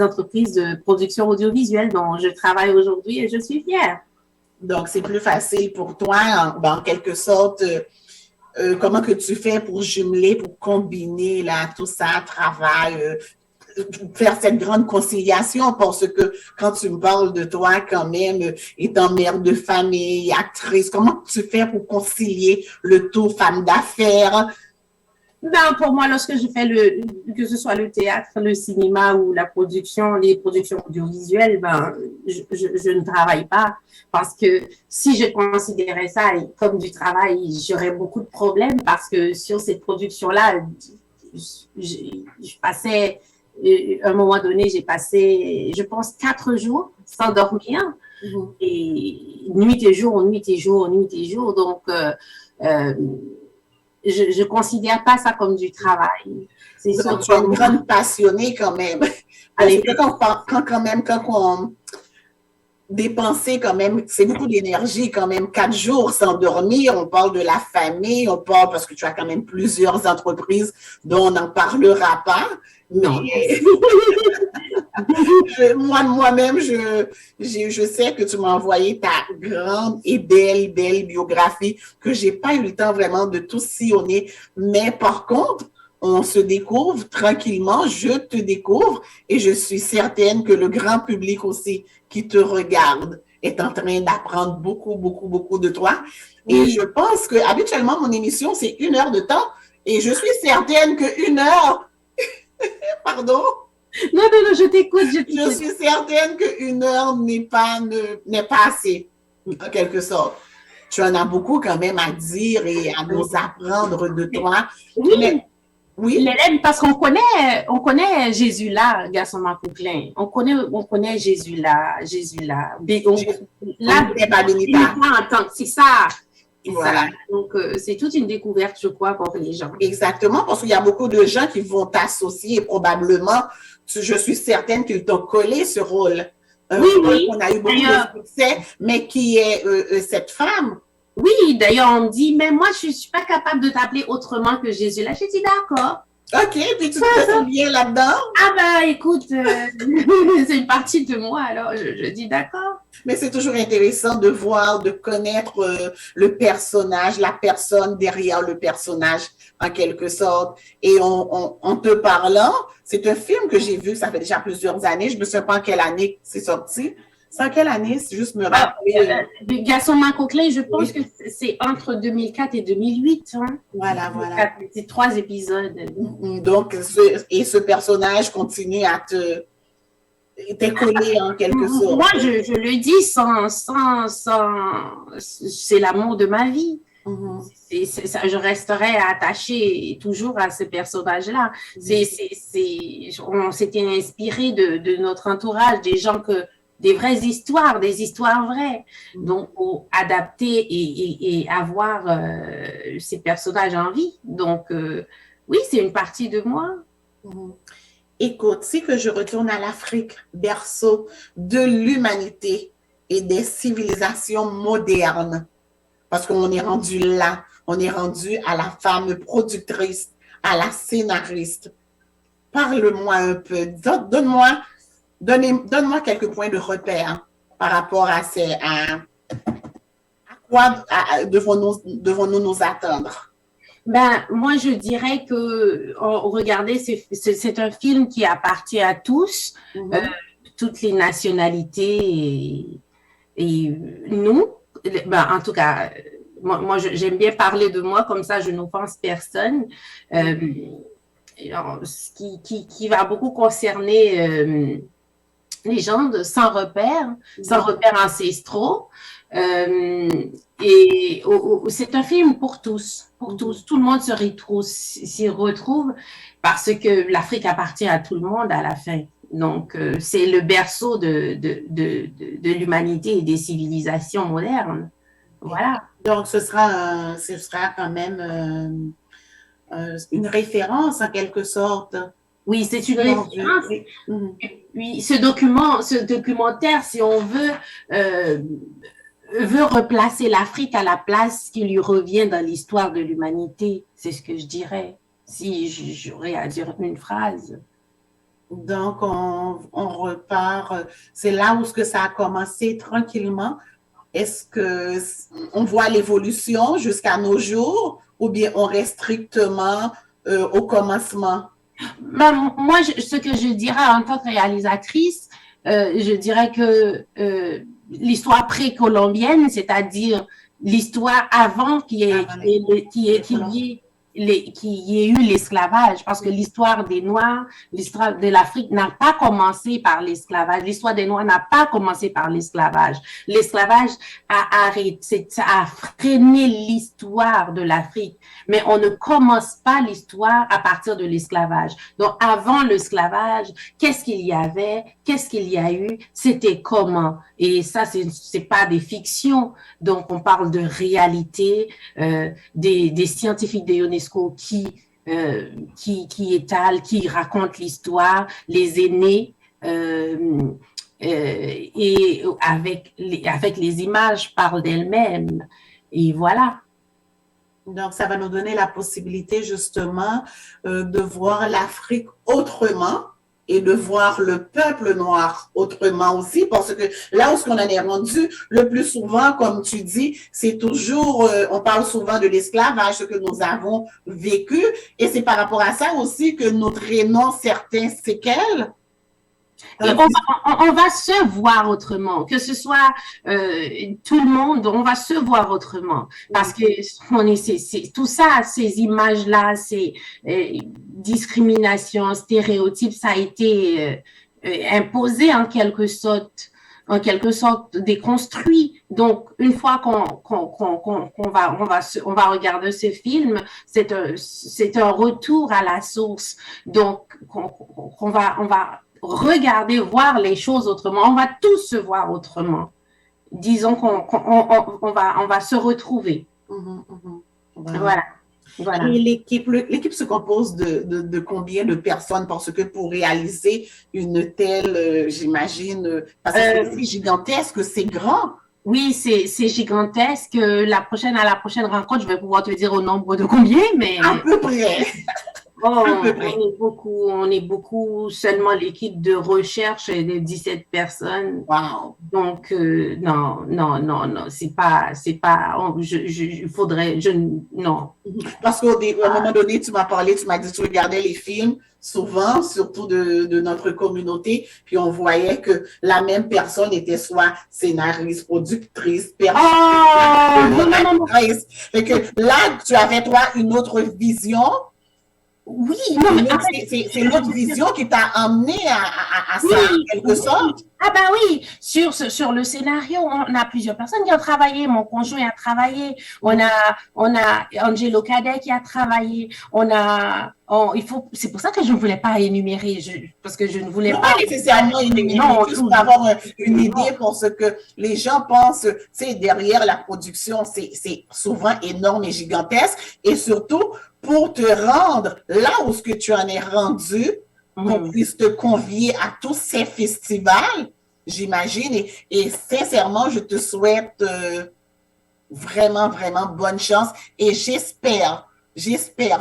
S3: entreprises de production audiovisuelle dont je travaille aujourd'hui et je suis fière.
S2: Donc, c'est plus facile pour toi, en quelque sorte, comment que tu fais pour jumeler, pour combiner là, tout ça, travail, faire cette grande conciliation, parce que quand tu me parles de toi quand même, étant mère de famille, actrice, comment tu fais pour concilier le tout, femme d'affaires?
S3: Ben, pour moi, lorsque je fais que ce soit le théâtre, le cinéma ou les productions audiovisuelles, ben, je ne travaille pas parce que si je considérais ça comme du travail, j'aurais beaucoup de problèmes parce que sur cette production-là, je passais, à un moment donné, j'ai passé, je pense, 4 jours sans dormir et nuit et jour. Donc, je ne considère pas ça comme du travail.
S2: C'est sûr. Tu es une grande passionnée quand même. Quand on dépenser quand même, c'est beaucoup d'énergie quand même, 4 jours sans dormir, on parle de la famille, on parle parce que tu as quand même plusieurs entreprises dont on n'en parlera pas.
S3: Non.
S2: Moi-même, je sais que tu m'as envoyé ta grande et belle biographie que j'ai pas eu le temps vraiment de tout sillonner. Mais par contre, on se découvre tranquillement, je te découvre et je suis certaine que le grand public aussi qui te regarde est en train d'apprendre beaucoup de toi. Et je pense que habituellement, mon émission, c'est 1 heure de temps. Et je suis certaine qu'une heure, pardon,
S3: Non, non, non, je t'écoute, je
S2: je
S3: t'écoute.
S2: suis certaine qu'une heure n'est pas assez, en quelque sorte. Tu en as beaucoup quand même à dire et à nous apprendre de toi.
S3: Oui,
S2: Mais, oui,
S3: Hélène, parce on connaît Jésus là, garçon Marcoquelin. On connaît Jésus là, Jésus là. Là,
S2: on n'est pas béni
S3: il n'est
S2: pas.
S3: pas en tant que, c'est ça. C'est
S2: Voilà.
S3: ça. Donc, c'est toute une découverte, je crois, pour les gens.
S2: Exactement, parce qu'il y a beaucoup de gens qui vont t'associer probablement. Je suis certaine qu'ils t'ont collé ce rôle. Un
S3: Oui,
S2: rôle
S3: oui.
S2: qu'on a eu beaucoup
S3: D'ailleurs,
S2: de succès, mais qui est cette femme.
S3: oui, d'ailleurs, on me dit, mais moi, je ne suis pas capable de t'appeler autrement que Jésus là. J'ai dit, d'accord.
S2: OK, puis tu te sens bien là-dedans.
S3: Ah bah, écoute, c'est une partie de moi, alors je dis d'accord.
S2: Mais c'est toujours intéressant de voir, de connaître le personnage, la personne derrière le personnage, en quelque sorte. Et en te parlant, c'est un film que j'ai vu, ça fait déjà plusieurs années. Je ne me souviens pas en quelle année c'est sorti. C'est en quelle année? C'est juste me rappeler.
S3: Garçon Marcoquelin, je pense que c'est entre 2004 et 2008. Hein.
S2: Voilà, voilà.
S3: C'est 3 épisodes.
S2: Donc, ce personnage continue à t'es collé en quelque sorte.
S3: Moi, je le dis c'est l'amour de ma vie. Je resterai attachée toujours à ce personnage-là. On s'était inspiré de notre entourage, des vraies histoires, des histoires vraies. Donc, pour adapter et avoir ces personnages en vie. Donc, oui, c'est une partie de moi.
S2: Écoute, si que je retourne à l'Afrique, berceau de l'humanité et des civilisations modernes, parce qu'on est rendu là, on est rendu à la femme productrice, à la scénariste. Parle-moi un peu, donne-moi quelques points de repère par rapport à quoi devons-nous nous attendre?
S3: Ben, moi, je dirais que, regardez, c'est un film qui appartient à tous, toutes les nationalités et nous. Ben, en tout cas, moi j'aime bien parler de moi, comme ça, je n'offense personne. Qui va beaucoup concerner les gens sans repères ancestraux. Et c'est un film pour tous, Tout le monde s'y retrouve parce que l'Afrique appartient à tout le monde à la fin. Donc, c'est le berceau de l'humanité et des civilisations modernes. Voilà.
S2: Donc, ce sera quand même une référence en quelque sorte.
S3: Oui, c'est une référence. Oui, ce documentaire, si on veut replacer l'Afrique à la place qui lui revient dans l'histoire de l'humanité. C'est ce que je dirais, si j'aurais à dire une phrase.
S2: Donc, on repart. C'est là où ça a commencé tranquillement. Est-ce qu'on voit l'évolution jusqu'à nos jours ou bien on reste strictement au commencement?
S3: Ben, moi, ce que je dirais en tant que réalisatrice, je dirais que l'histoire précolombienne, c'est-à-dire l'histoire avant qu'il y ait eu l'esclavage, parce que l'histoire des Noirs, l'histoire de l'Afrique n'a pas commencé par l'esclavage. L'histoire des Noirs n'a pas commencé par l'esclavage. L'esclavage a freiné l'histoire de l'Afrique, mais on ne commence pas l'histoire à partir de l'esclavage. Donc, avant l'esclavage, qu'est-ce qu'il y avait? Qu'est-ce qu'il y a eu? C'était comment? Et ça, c'est pas des fictions. Donc, on parle de réalité, des scientifiques de UNESCO qui étalent, qui racontent l'histoire, les aînés, et avec les images parlent d'elles-mêmes. Et voilà.
S2: Donc, ça va nous donner la possibilité justement de voir l'Afrique autrement et de voir le peuple noir autrement aussi, parce que là où on en est rendu, le plus souvent, comme tu dis, c'est toujours, on parle souvent de l'esclavage, ce que nous avons vécu, et c'est par rapport à ça aussi que nous traînons certains séquelles.
S3: Et on va se voir autrement, que ce soit tout le monde, on va se voir autrement. Parce que tout ça, ces images-là, ces discriminations, stéréotypes, ça a été imposé en quelque sorte déconstruit. Donc, une fois qu'on va regarder ce film, c'est un retour à la source. Donc, on va regarder, voir les choses autrement. On va tous se voir autrement. Disons qu'on va se retrouver. Voilà. Voilà.
S2: Et l'équipe se compose de combien de personnes? Parce que pour réaliser une telle, j'imagine, parce que c'est gigantesque, c'est grand.
S3: Oui, c'est gigantesque. À la prochaine rencontre, je vais pouvoir te dire au nombre de combien, mais...
S2: À peu près.
S3: On est beaucoup, seulement l'équipe de recherche est de 17 personnes.
S2: Wow.
S3: Donc, non, c'est pas, non.
S2: Parce qu'à un moment donné, tu m'as dit que tu regardais les films, souvent, surtout de notre communauté, puis on voyait que la même personne était soit scénariste, productrice, actrice. Fait que là, tu avais, toi, une autre vision.
S3: Oui,
S2: c'est l'autre vision qui t'a amené à ça, en quelque sorte.
S3: Ah ben oui, sur le scénario, on a plusieurs personnes qui ont travaillé. Mon conjoint a travaillé. On a Angelo Cadet qui a travaillé. C'est pour ça que je ne voulais pas énumérer, parce que je ne voulais pas
S2: nécessairement énumérer, juste pour avoir une idée pour ce que les gens pensent. C'est derrière la production, c'est souvent énorme et gigantesque, et surtout pour te rendre là où ce que tu en es rendu, qu'on puisse te convier à tous ces festivals, j'imagine, et sincèrement, je te souhaite vraiment, vraiment bonne chance, et j'espère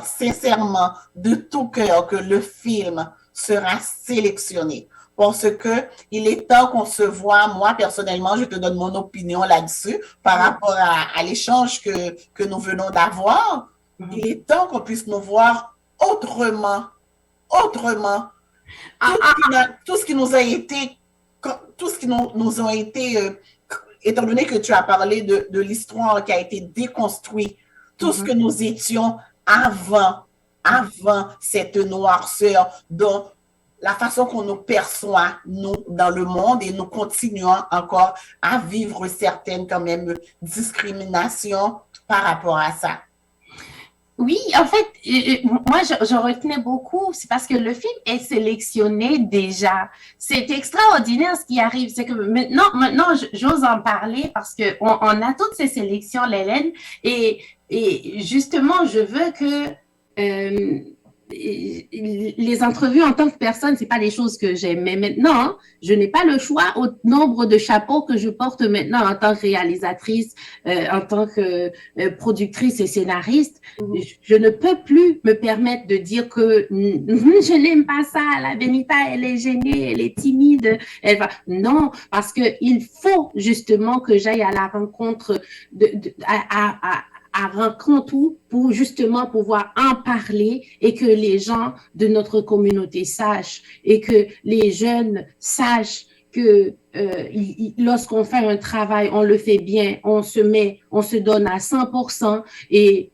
S2: sincèrement de tout cœur que le film sera sélectionné. Parce que il est temps qu'on se voit. Moi, personnellement, je te donne mon opinion là-dessus par rapport à l'échange que nous venons d'avoir. Il est temps qu'on puisse nous voir autrement. Tout ce qui nous a été, étant donné que tu as parlé de l'histoire qui a été déconstruite, tout ce que nous étions avant cette noirceur, dont la façon qu'on nous perçoit, nous, dans le monde, et nous continuons encore à vivre certaines, quand même, discriminations par rapport à ça.
S3: Oui, en fait, moi, je retenais beaucoup, c'est parce que le film est sélectionné déjà. C'est extraordinaire ce qui arrive. C'est que maintenant, j'ose en parler parce que on a toutes ces sélections, Lélène, et justement, je veux que les entrevues en tant que personne, c'est pas les choses que j'aime. Mais maintenant, je n'ai pas le choix au nombre de chapeaux que je porte maintenant en tant que réalisatrice, en tant que productrice et scénariste. Je ne peux plus me permettre de dire que je n'aime pas ça. La Benita, elle est gênée, elle est timide. Non, parce que il faut justement que j'aille à la rencontre à rencontre pour justement pouvoir en parler et que les gens de notre communauté sachent et que les jeunes sachent que lorsqu'on fait un travail, on le fait bien, on se donne à 100% et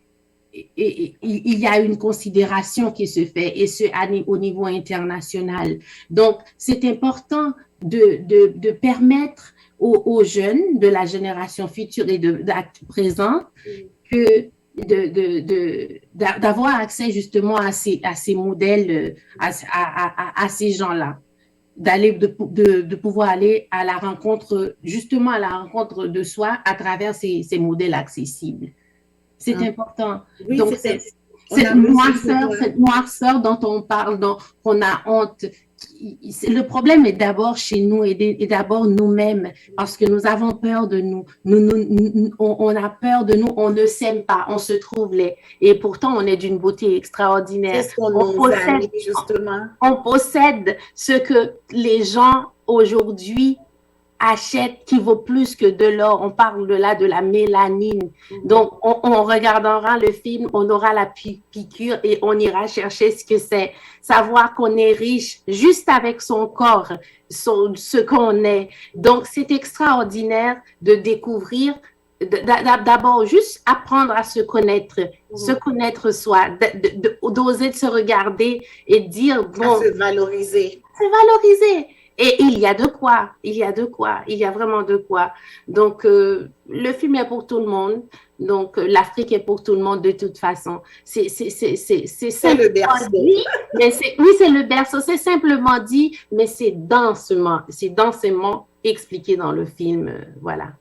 S3: il y a une considération qui se fait et ce au niveau international. Donc, c'est important de permettre aux jeunes de la génération future et de présente d'avoir accès justement à ces modèles, à ces gens-là, de pouvoir aller à la rencontre, justement à la rencontre de soi à travers ces modèles accessibles. C'est important.
S2: Oui,
S3: donc, cette noirceur dont on parle, dont on a honte, le problème est d'abord chez nous et d'abord nous-mêmes parce que nous avons peur de nous. On a peur de nous, on ne s'aime pas, on se trouve laid. Et pourtant, on est d'une beauté extraordinaire. On possède ce que les gens aujourd'hui achète qui vaut plus que de l'or. On parle de là de la mélanine. Donc, on regardera le film, on aura la piqûre et on ira chercher ce que c'est. Savoir qu'on est riche juste avec son corps, ce qu'on est. Donc, c'est extraordinaire de découvrir, d'abord juste apprendre à se connaître soi, d'oser de se regarder et dire, bon,
S2: à se valoriser.
S3: Se valoriser. Et il y a de quoi, il y a vraiment de quoi. Donc, le film est pour tout le monde. Donc, l'Afrique est pour tout le monde de toute façon. C'est
S2: le berceau.
S3: Dit, mais oui, c'est le berceau. C'est simplement dit, mais c'est densément expliqué dans le film. Voilà.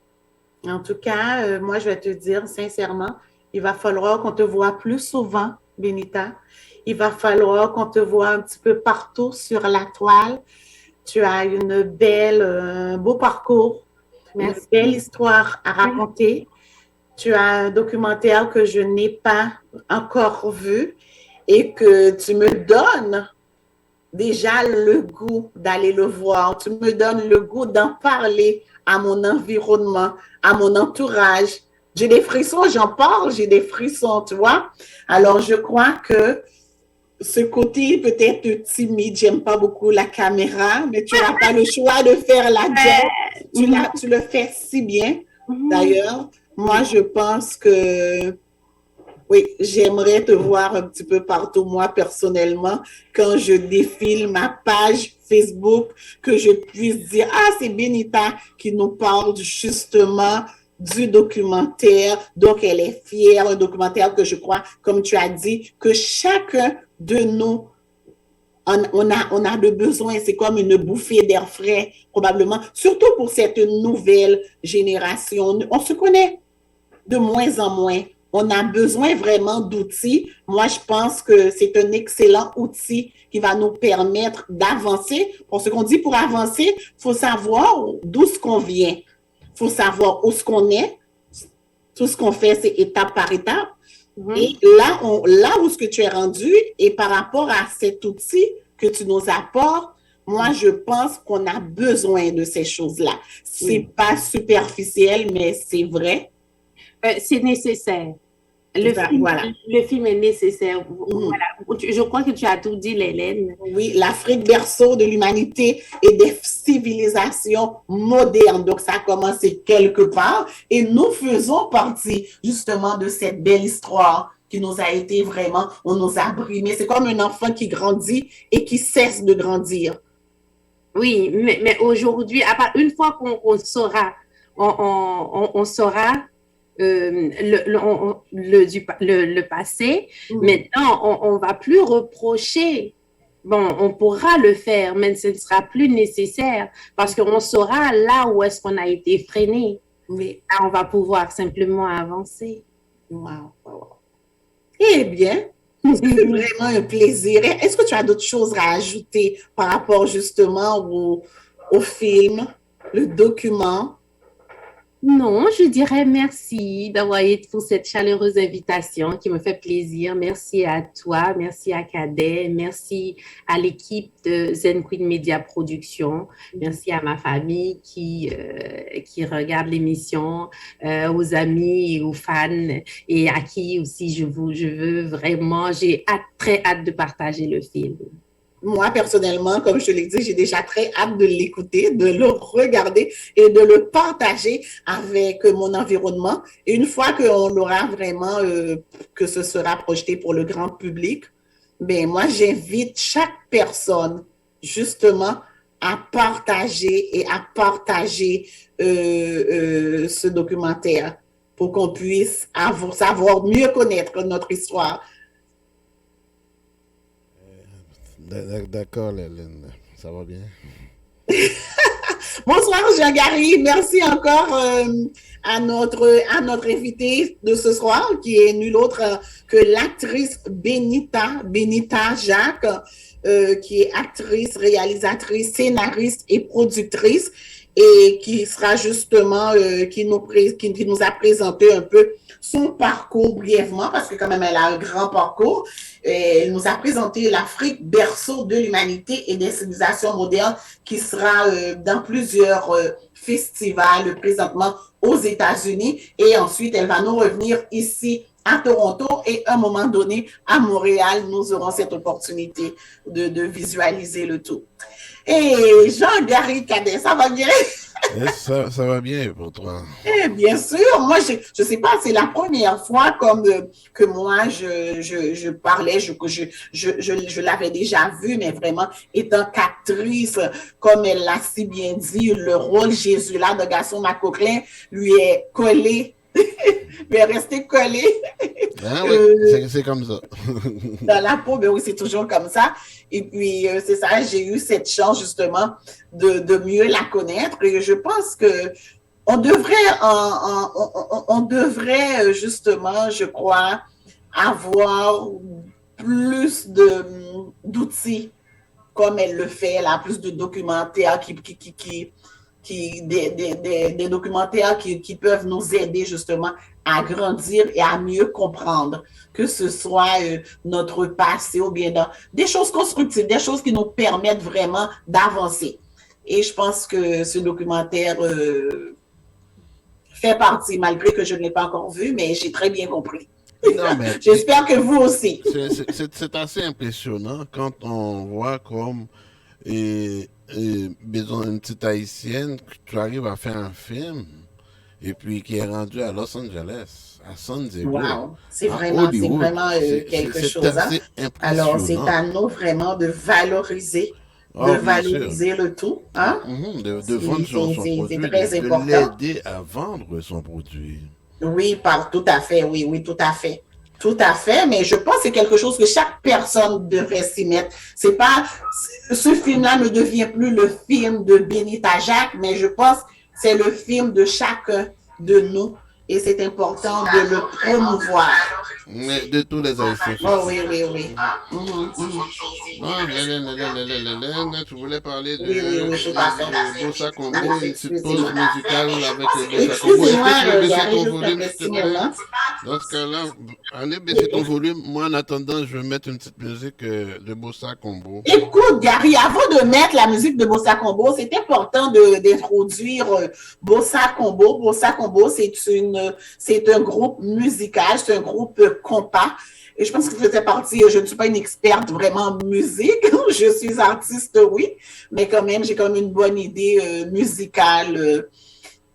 S2: En tout cas, moi, je vais te dire sincèrement, il va falloir qu'on te voit plus souvent, Benita. Il va falloir qu'on te voit un petit peu partout sur la toile. Tu as un beau parcours,
S3: Merci.
S2: Une belle histoire à raconter. Tu as un documentaire que je n'ai pas encore vu et que tu me donnes déjà le goût d'aller le voir. Tu me donnes le goût d'en parler à mon environnement, à mon entourage. J'ai des frissons, j'en parle, j'ai des frissons, tu vois. Alors, je crois que ce côté peut-être timide, j'aime pas beaucoup la caméra, mais tu n'as pas le choix de faire la job. Tu le fais si bien. D'ailleurs, moi, je pense que oui, j'aimerais te voir un petit peu partout, moi, personnellement, quand je défile ma page Facebook, que je puisse dire, ah, c'est Benita qui nous parle justement du documentaire. Donc, elle est fière, un documentaire que je crois, comme tu as dit, que chacun de nous, on a de besoin. C'est comme une bouffée d'air frais, probablement, surtout pour cette nouvelle génération. On se connaît de moins en moins. On a besoin vraiment d'outils. Moi, je pense que c'est un excellent outil qui va nous permettre d'avancer. Pour ce qu'on dit, pour avancer, il faut savoir d'où ce qu'on vient. Il faut savoir où ce qu'on est. Tout ce qu'on fait, c'est étape par étape. Et là où ce que tu es rendu, et par rapport à cet outil que tu nous apportes, moi, je pense qu'on a besoin de ces choses-là. C'est pas superficiel, mais c'est vrai.
S3: C'est nécessaire. Le film est nécessaire. Voilà. Je crois que tu as tout dit, Hélène.
S2: Oui, l'Afrique berceau de l'humanité et des civilisations modernes. Donc, ça a commencé quelque part et nous faisons partie justement de cette belle histoire qui nous a été vraiment, on nous a brimé. C'est comme un enfant qui grandit et qui cesse de grandir.
S3: Oui, mais aujourd'hui, une fois qu'on saura, on saura le passé. Maintenant, on va plus reprocher. Bon, on pourra le faire, mais ce ne sera plus nécessaire parce qu'on saura là où est-ce qu'on a été freiné.
S2: Oui.
S3: Là, on va pouvoir simplement avancer.
S2: Wow. Eh bien, c'est vraiment un plaisir. Est-ce que tu as d'autres choses à ajouter par rapport justement au film, le document?
S3: Non, je dirais merci d'avoir été pour cette chaleureuse invitation qui me fait plaisir. Merci à toi, merci à Cadet, merci à l'équipe de Zen Queen Media Production, merci à ma famille qui regarde l'émission, aux amis et aux fans et à qui aussi je veux vraiment, j'ai très hâte de partager le film.
S2: Moi, personnellement, comme je te l'ai dit, j'ai déjà très hâte de l'écouter, de le regarder et de le partager avec mon environnement. Et une fois qu'on aura vraiment, que ce sera projeté pour le grand public, ben moi, j'invite chaque personne justement à partager ce documentaire pour qu'on puisse savoir mieux connaître notre histoire.
S4: D'accord, Hélène. Ça va bien?
S2: Bonsoir, Jean-Gary. Merci encore à notre invité de ce soir, qui est nul autre que l'actrice Benita Jacques, qui est actrice, réalisatrice, scénariste et productrice, et qui sera justement, qui nous a présenté un peu son parcours brièvement, parce que quand même, elle a un grand parcours. Elle nous a présenté l'Afrique, berceau de l'humanité et des civilisations modernes, qui sera dans plusieurs festival présentement aux États-Unis et ensuite elle va nous revenir ici à Toronto et à un moment donné à Montréal, nous aurons cette opportunité de visualiser le tout. Et Jean-Gary Cadet, ça va bien?
S4: Ça va bien pour toi.
S2: Eh bien sûr, moi je sais pas, c'est la première fois comme que moi je parlais, je l'avais déjà vu, mais vraiment étant qu'actrice, comme elle l'a si bien dit, le rôle Jésus là de Gaston Macoquelin lui est collé. Il est resté collé.
S4: Ah oui, c'est comme ça.
S2: Dans la peau, mais oui, c'est toujours comme ça. Et puis, c'est ça, j'ai eu cette chance justement de mieux la connaître. Et je pense que on devrait justement, je crois, avoir plus d'outils comme elle le fait, là, plus de documentaires des documentaires qui peuvent nous aider justement à grandir et à mieux comprendre, que ce soit notre passé ou bien des choses constructives, des choses qui nous permettent vraiment d'avancer. Et je pense que ce documentaire fait partie, malgré que je ne l'ai pas encore vu, mais j'ai très bien compris. J'espère que vous aussi.
S4: C'est assez impressionnant quand on voit comme besoin d'une petite haïtienne, tu arrives à faire un film et puis qui est rendu à Los Angeles, à San Diego.
S2: Wow, c'est vraiment quelque chose. Alors, c'est à nous vraiment de valoriser, le tout. Hein?
S4: De vendre son produit,
S2: très important.
S4: De l'aider à vendre son produit.
S2: Oui, tout à fait, oui, tout à fait. Tout à fait, mais je pense que c'est quelque chose que chaque personne devrait s'y mettre. C'est pas, ce film-là ne devient plus le film de Benita Jacques, mais je pense que c'est le film de chacun de nous et c'est important de le promouvoir.
S4: Mais de tous les Haïtiens.
S2: Oh oui.
S4: Tu voulais parler de
S2: Bossa
S4: Combo, une petite pause musicale avec le Bossa Combo. Est-ce que tu veux baisser ton volume, s'il te plaît? Dans ce cas-là, allez baisser ton volume. Moi, en attendant, je vais mettre une petite musique de Bossa Combo.
S2: Écoute, Gary, avant de mettre la musique de Bossa Combo, c'est important d'introduire Bossa Combo. Bossa Combo, c'est un groupe musical, c'est un groupe compas. Et je pense que faisait partie, je ne suis pas une experte vraiment en musique, je suis artiste, oui, mais quand même, j'ai quand même une bonne idée musicale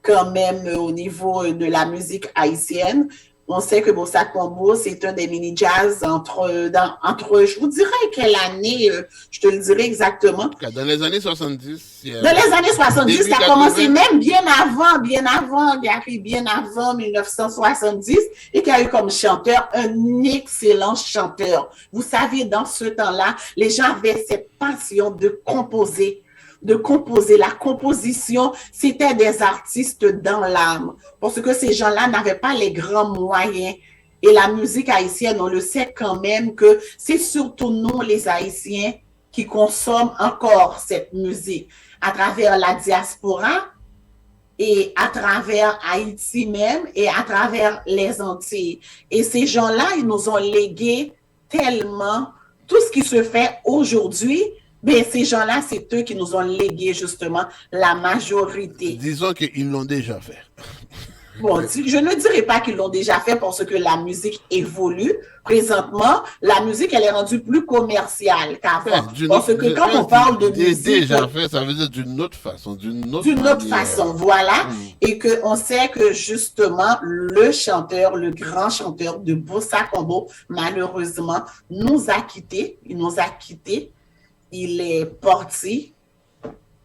S2: quand même au niveau de la musique haïtienne. On sait que Bossa Combo, c'est un des mini-jazz entre, je vous dirais quelle année, je te le dirai exactement.
S4: Dans les années 70.
S2: Dans les années 70, ça a commencé même bien avant, Gary, bien avant 1970, et qui a eu comme chanteur un excellent chanteur. Vous savez, dans ce temps-là, les gens avaient cette passion de composer. La composition, c'était des artistes dans l'âme. Parce que ces gens-là n'avaient pas les grands moyens. Et la musique haïtienne, on le sait quand même que c'est surtout nous, les Haïtiens, qui consomment encore cette musique à travers la diaspora et à travers Haïti même et à travers les Antilles. Et ces gens-là, ils nous ont légué tellement tout ce qui se fait aujourd'hui. Ben, ces gens-là, c'est eux qui nous ont légué justement la majorité.
S4: Disons qu'ils l'ont déjà fait.
S2: Bon, je ne dirais pas qu'ils l'ont déjà fait parce que la musique évolue. Présentement, la musique, elle est rendue plus commerciale qu'avant. Parce que quand on parle de musique...
S4: Déjà fait, ça veut dire d'une autre façon, d'une autre
S2: façon, voilà. Et qu'on sait que justement, le grand chanteur de Bossa Combo, malheureusement, nous a quittés. Il nous a quittés. Il est parti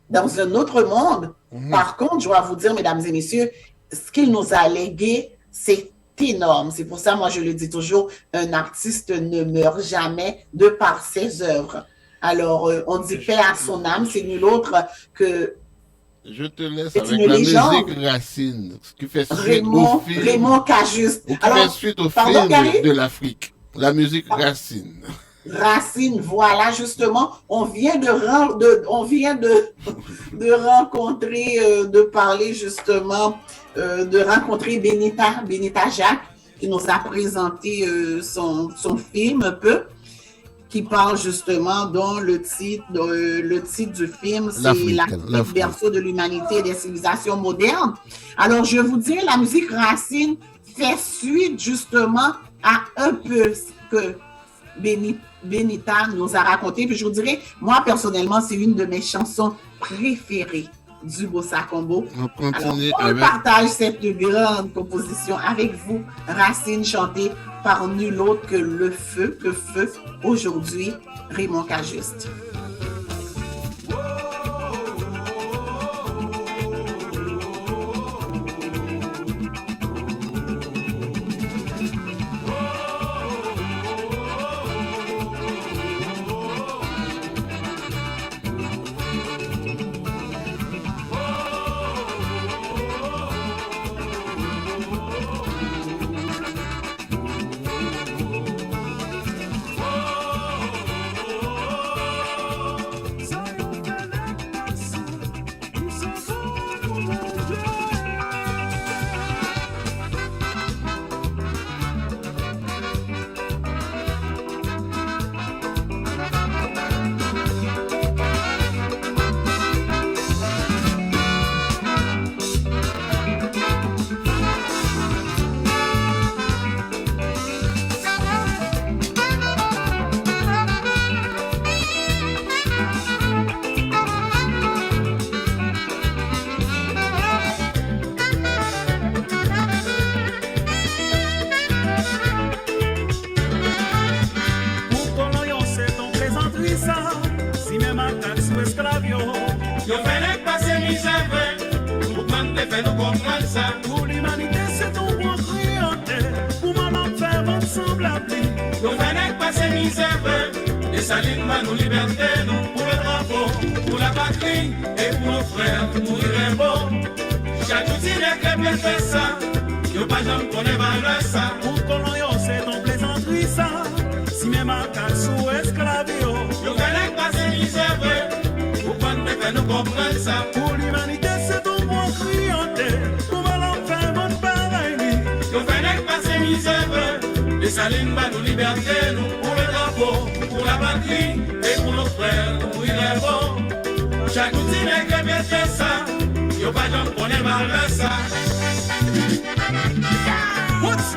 S2: dans un autre monde. Par contre, je dois vous dire, mesdames et messieurs, ce qu'il nous a légué, c'est énorme. C'est pour ça, moi, je le dis toujours, un artiste ne meurt jamais de par ses œuvres. Alors, on dit paix à son âme, c'est nul autre que...
S4: Je te laisse avec la musique Racine, ce qui fait suite au film.
S2: Raymond Cajuste.
S4: Qui fait suite au film de l'Afrique. La musique Racine.
S2: Racine, voilà, justement, on vient de rencontrer, de parler justement, de rencontrer Benita Jacques, qui nous a présenté son film un peu. qui parle justement, dont le titre du film, c'est l'Afrique, berceau de l'humanité et des civilisations modernes. Alors, je vous dirais, la musique Racine fait suite justement à un peu ce que Benita nous a raconté. Puis je vous dirais, moi, personnellement, c'est une de mes chansons préférées du Bossa Combo. On partage cette grande composition avec vous, Racine, chantée par nul autre que le feu, aujourd'hui, Raymond Cajuste.
S5: Pour l'humanité, c'est ton bon crianté. Pour maman faire bon semblable. Nous venons passer misère. Et saline ma nous liberté, nous pour le drapeau, pour la patrie et pour nos frères, pour les beaux. Chaque outil n'est que bien fait ça. Yo pas jamais connaît valeur ça. Pour colon c'est ton plaisanterie ça. Si même à cas sous esclavio. Nous venons passer misère. Pour qu'on ne fait nous comprendre ça. Pour l'humanité, c'est ton bon crianté. Les salines bat nos libertés, nous pour le drapeau, pour la patrie et pour nos frères, nous il est bon. Chaque outil n'est que bien fait ça, yo pas jamais qu'on est mal ça. What's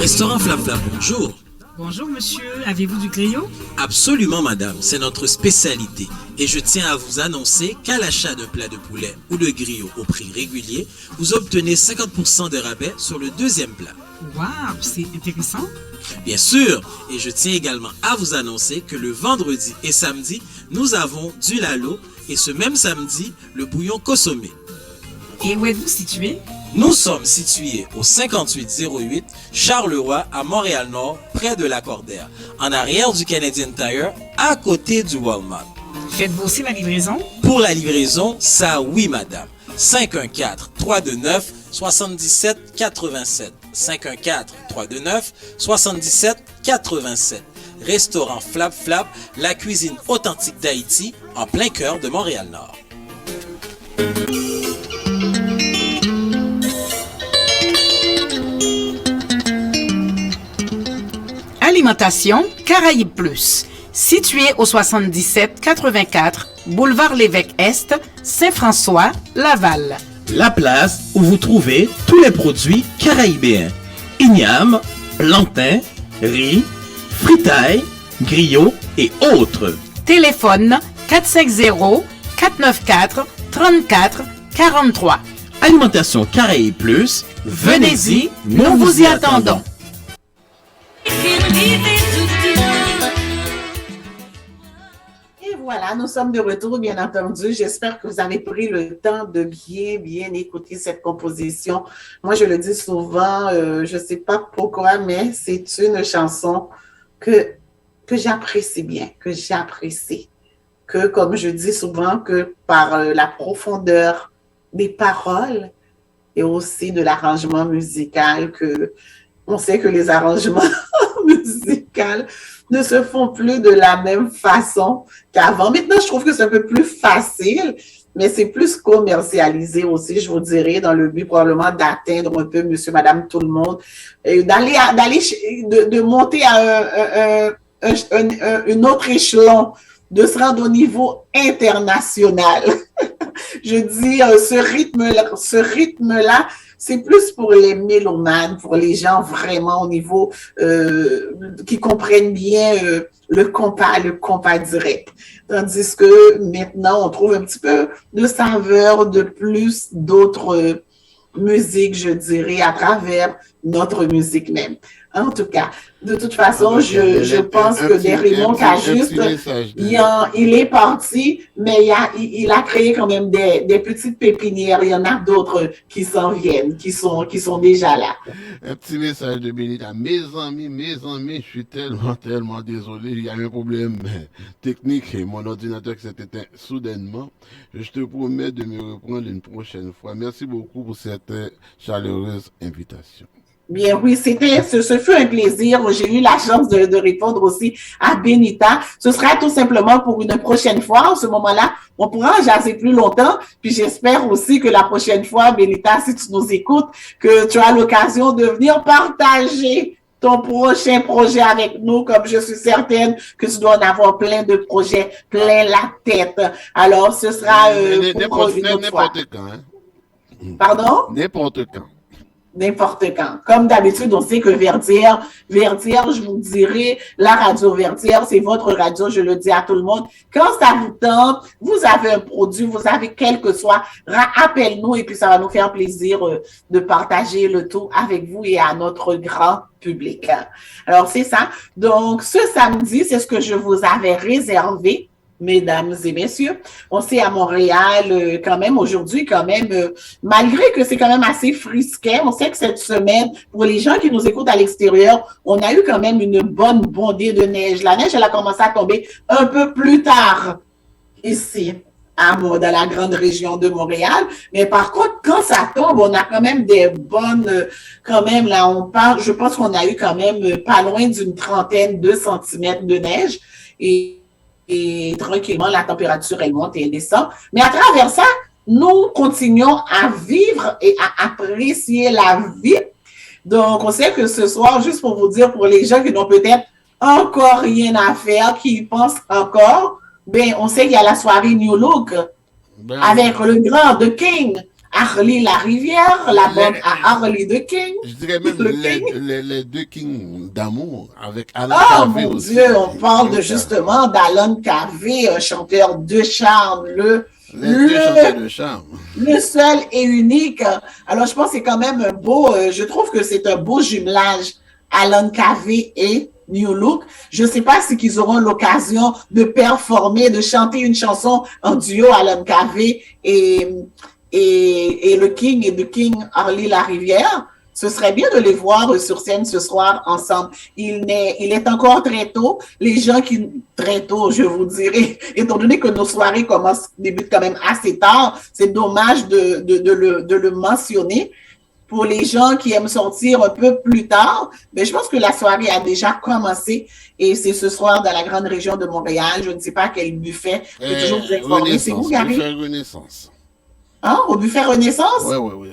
S6: Restaurant Flap Flap, bonjour.
S7: Bonjour monsieur, avez-vous du griot?
S6: Absolument madame, c'est notre spécialité. Et je tiens à vous annoncer qu'à l'achat d'un plat de poulet ou de griot au prix régulier, vous obtenez 50% de rabais sur le deuxième plat.
S7: Waouh, c'est intéressant.
S6: Bien sûr, et je tiens également à vous annoncer que le vendredi et samedi, nous avons du lalo et ce même samedi, le bouillon consommé.
S7: Et où êtes-vous situé?
S6: Nous sommes situés au 5808 Charleroi à Montréal-Nord, près de la Cordère, en arrière du Canadian Tire, à côté du Walmart.
S7: Faites-vous aussi la livraison?
S6: Pour la livraison, ça oui madame. 514-329-7787. 514-329-7787. Restaurant Flap Flap, la cuisine authentique d'Haïti, en plein cœur de Montréal-Nord.
S7: Alimentation Caraïbes Plus, situé au 77-84 Boulevard Lévesque-Est, Saint-François, Laval.
S8: La place où vous trouvez tous les produits caraïbéens. Ignames, plantain, riz, fritailles, griots et autres.
S7: Téléphone 450-494-3443.
S8: Alimentation Caraïbes Plus,
S7: Venez-y, nous vous y attendons.
S2: Et voilà, nous sommes de retour, bien entendu. J'espère que vous avez pris le temps de bien écouter cette composition. Moi, je le dis souvent, je ne sais pas pourquoi, mais c'est une chanson que j'apprécie bien, que j'apprécie. Que, comme je dis souvent, que par la profondeur des paroles et aussi de l'arrangement musical, que on sait que les arrangements musicaux ne se font plus de la même façon qu'avant. Maintenant, je trouve que c'est un peu plus facile, mais c'est plus commercialisé aussi, je vous dirais, dans le but probablement d'atteindre un peu monsieur, madame, tout le monde, et de monter à un autre échelon, de se rendre au niveau international. Je dis, ce rythme-là, c'est plus pour les mélomanes, pour les gens vraiment au niveau qui comprennent bien le compas direct. Tandis que maintenant, on trouve un petit peu de saveur de plus d'autres musiques, je dirais, à travers notre musique même. En tout cas, de toute façon, je pense que Raymond Cajuste, il est parti, mais il a créé quand même des petites pépinières. Il y en a d'autres qui s'en viennent, qui sont déjà là.
S4: Un petit message de Benita. Mes amis, je suis tellement désolé. Il y a eu un problème technique et mon ordinateur qui s'est éteint soudainement. Je te promets de me reprendre une prochaine fois. Merci beaucoup pour cette chaleureuse invitation.
S2: Bien oui, ce fut un plaisir. J'ai eu la chance de répondre aussi à Benita. Ce sera tout simplement pour une prochaine fois. À ce moment-là, on pourra en jaser plus longtemps. Puis j'espère aussi que la prochaine fois, Benita, si tu nous écoutes, que tu as l'occasion de venir partager ton prochain projet avec nous, comme je suis certaine que tu dois en avoir plein de projets, plein la tête. Alors, ce sera pour une autre fois.
S4: N'importe quand. Hein?
S2: Pardon?
S4: N'importe quand.
S2: N'importe quand. Comme d'habitude, on sait que Verdière, je vous dirai, la radio Verdière, c'est votre radio, je le dis à tout le monde. Quand ça vous tente, vous avez un produit, vous avez quel que soit, appelle-nous et puis ça va nous faire plaisir de partager le tout avec vous et à notre grand public. Alors, c'est ça. Donc, ce samedi, c'est ce que je vous avais réservé. Mesdames et messieurs, on sait à Montréal quand même aujourd'hui, malgré que c'est quand même assez frisquet, on sait que cette semaine, pour les gens qui nous écoutent à l'extérieur, on a eu quand même une bonne bondée de neige. La neige, elle a commencé à tomber un peu plus tard ici, dans la grande région de Montréal. Mais par contre, quand ça tombe, on a quand même des bonnes, là, je pense qu'on a eu quand même pas loin d'une trentaine de centimètres de neige. Et tranquillement, la température, elle monte et elle descend. Mais à travers ça, nous continuons à vivre et à apprécier la vie. Donc, on sait que ce soir, juste pour vous dire, pour les gens qui n'ont peut-être encore rien à faire, qui y pensent encore, on sait qu'il y a la soirée New Look avec le grand, The King, Harley-la-Rivière, la bombe à Harley the King.
S4: Je dirais même
S2: Le King.
S4: les deux kings d'amour avec Alan
S2: Oh
S4: Carvey
S2: mon
S4: aussi.
S2: Dieu, on parle justement d'Alan Carvey, un chanteur de charme,
S4: Les deux chanteurs de charme.
S2: le seul et unique. Alors, je pense que c'est quand même un beau, je trouve que c'est un beau jumelage, Alan Carvey et New Look. Je ne sais pas si qu'ils auront l'occasion de performer, de chanter une chanson en duo, Alan Carvey et le King et The King Harley-la-Rivière. Ce serait bien de les voir sur scène ce soir ensemble. Il est encore très tôt. Les gens très tôt, je vous dirais, étant donné que nos soirées débutent quand même assez tard, c'est dommage de le mentionner. Pour les gens qui aiment sortir un peu plus tard, mais je pense que la soirée a déjà commencé et c'est ce soir dans la grande région de Montréal. Je ne sais pas quel buffet. Je peux toujours vous informer. C'est vous, Gary?
S4: Buffet Renaissance.
S2: Hein? Au buffet Renaissance?
S4: Oui.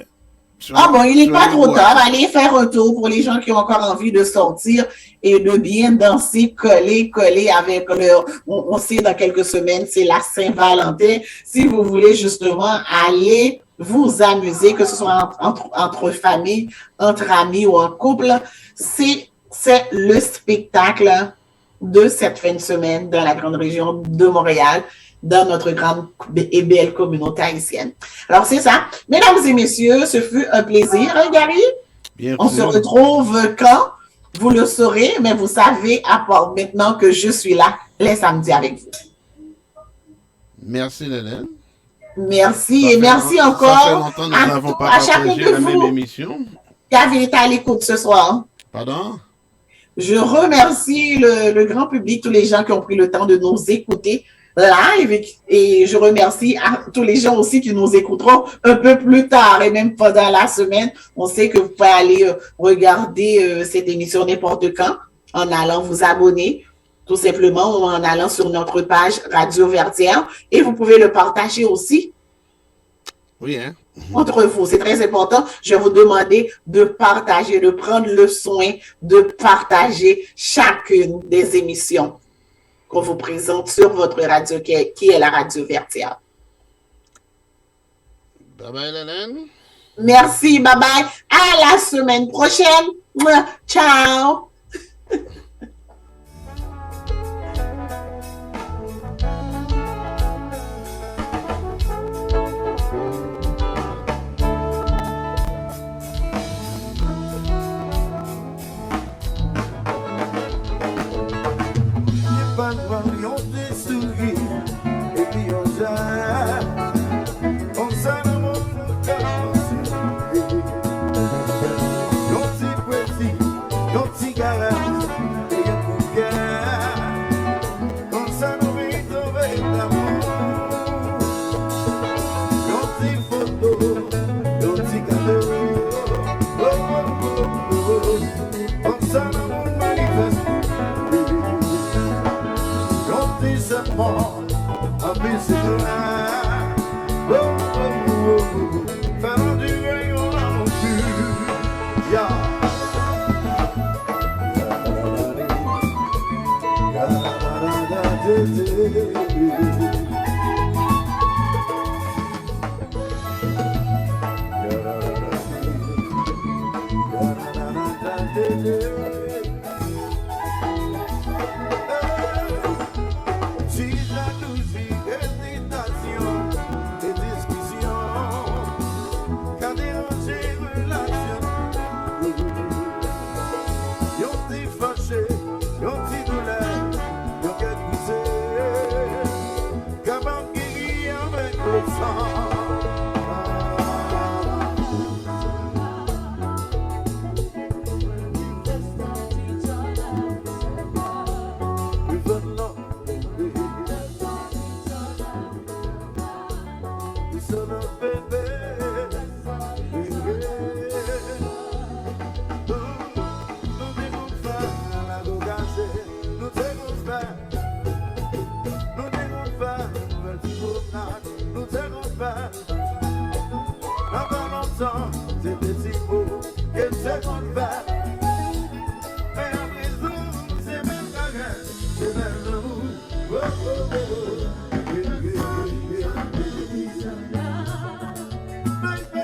S2: Ah bon, il n'est pas trop tard. Allez faire un tour pour les gens qui ont encore envie de sortir et de bien danser, coller avec leur... On sait dans quelques semaines, c'est la Saint-Valentin. Si vous voulez justement aller vous amuser, que ce soit entre familles, entre amis ou en couple, c'est le spectacle de cette fin de semaine dans la grande région de Montréal, dans notre grande et belle communauté haïtienne. Alors, c'est ça. Mesdames et messieurs, ce fut un plaisir, hein, Gary?
S4: Bien
S2: On se retrouve quand? Vous le saurez, mais vous savez, à part maintenant que je suis là, les samedis avec vous.
S4: Merci, Hélène.
S2: Merci et merci encore
S4: ça fait longtemps que nous n'avons pas partagé la même émission.
S2: Qui avez été à l'écoute ce soir.
S4: Pardon?
S2: Je remercie le grand public, tous les gens qui ont pris le temps de nous écouter live et je remercie à tous les gens aussi qui nous écouteront un peu plus tard et même pendant la semaine. On sait que vous pouvez aller regarder cette émission n'importe quand en allant vous abonner tout simplement ou en allant sur notre page Radio Vertière et vous pouvez le partager aussi.
S4: Oui, hein?
S2: Entre vous, c'est très important. Je vais vous demander de partager, de prendre le soin de partager chacune des émissions qu'on vous présente sur votre radio qui est la Radio Vertière.
S4: Bye bye, Hélène.
S2: Merci, bye bye. À la semaine prochaine. Ciao.
S5: Bye.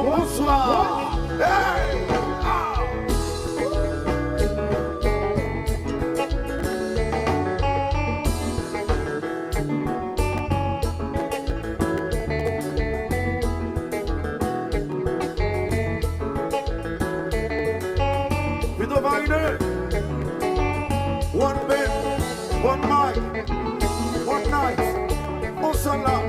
S1: Bonsoir. Hey! One bed, one mic, one night, on s'en là.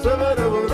S1: Seven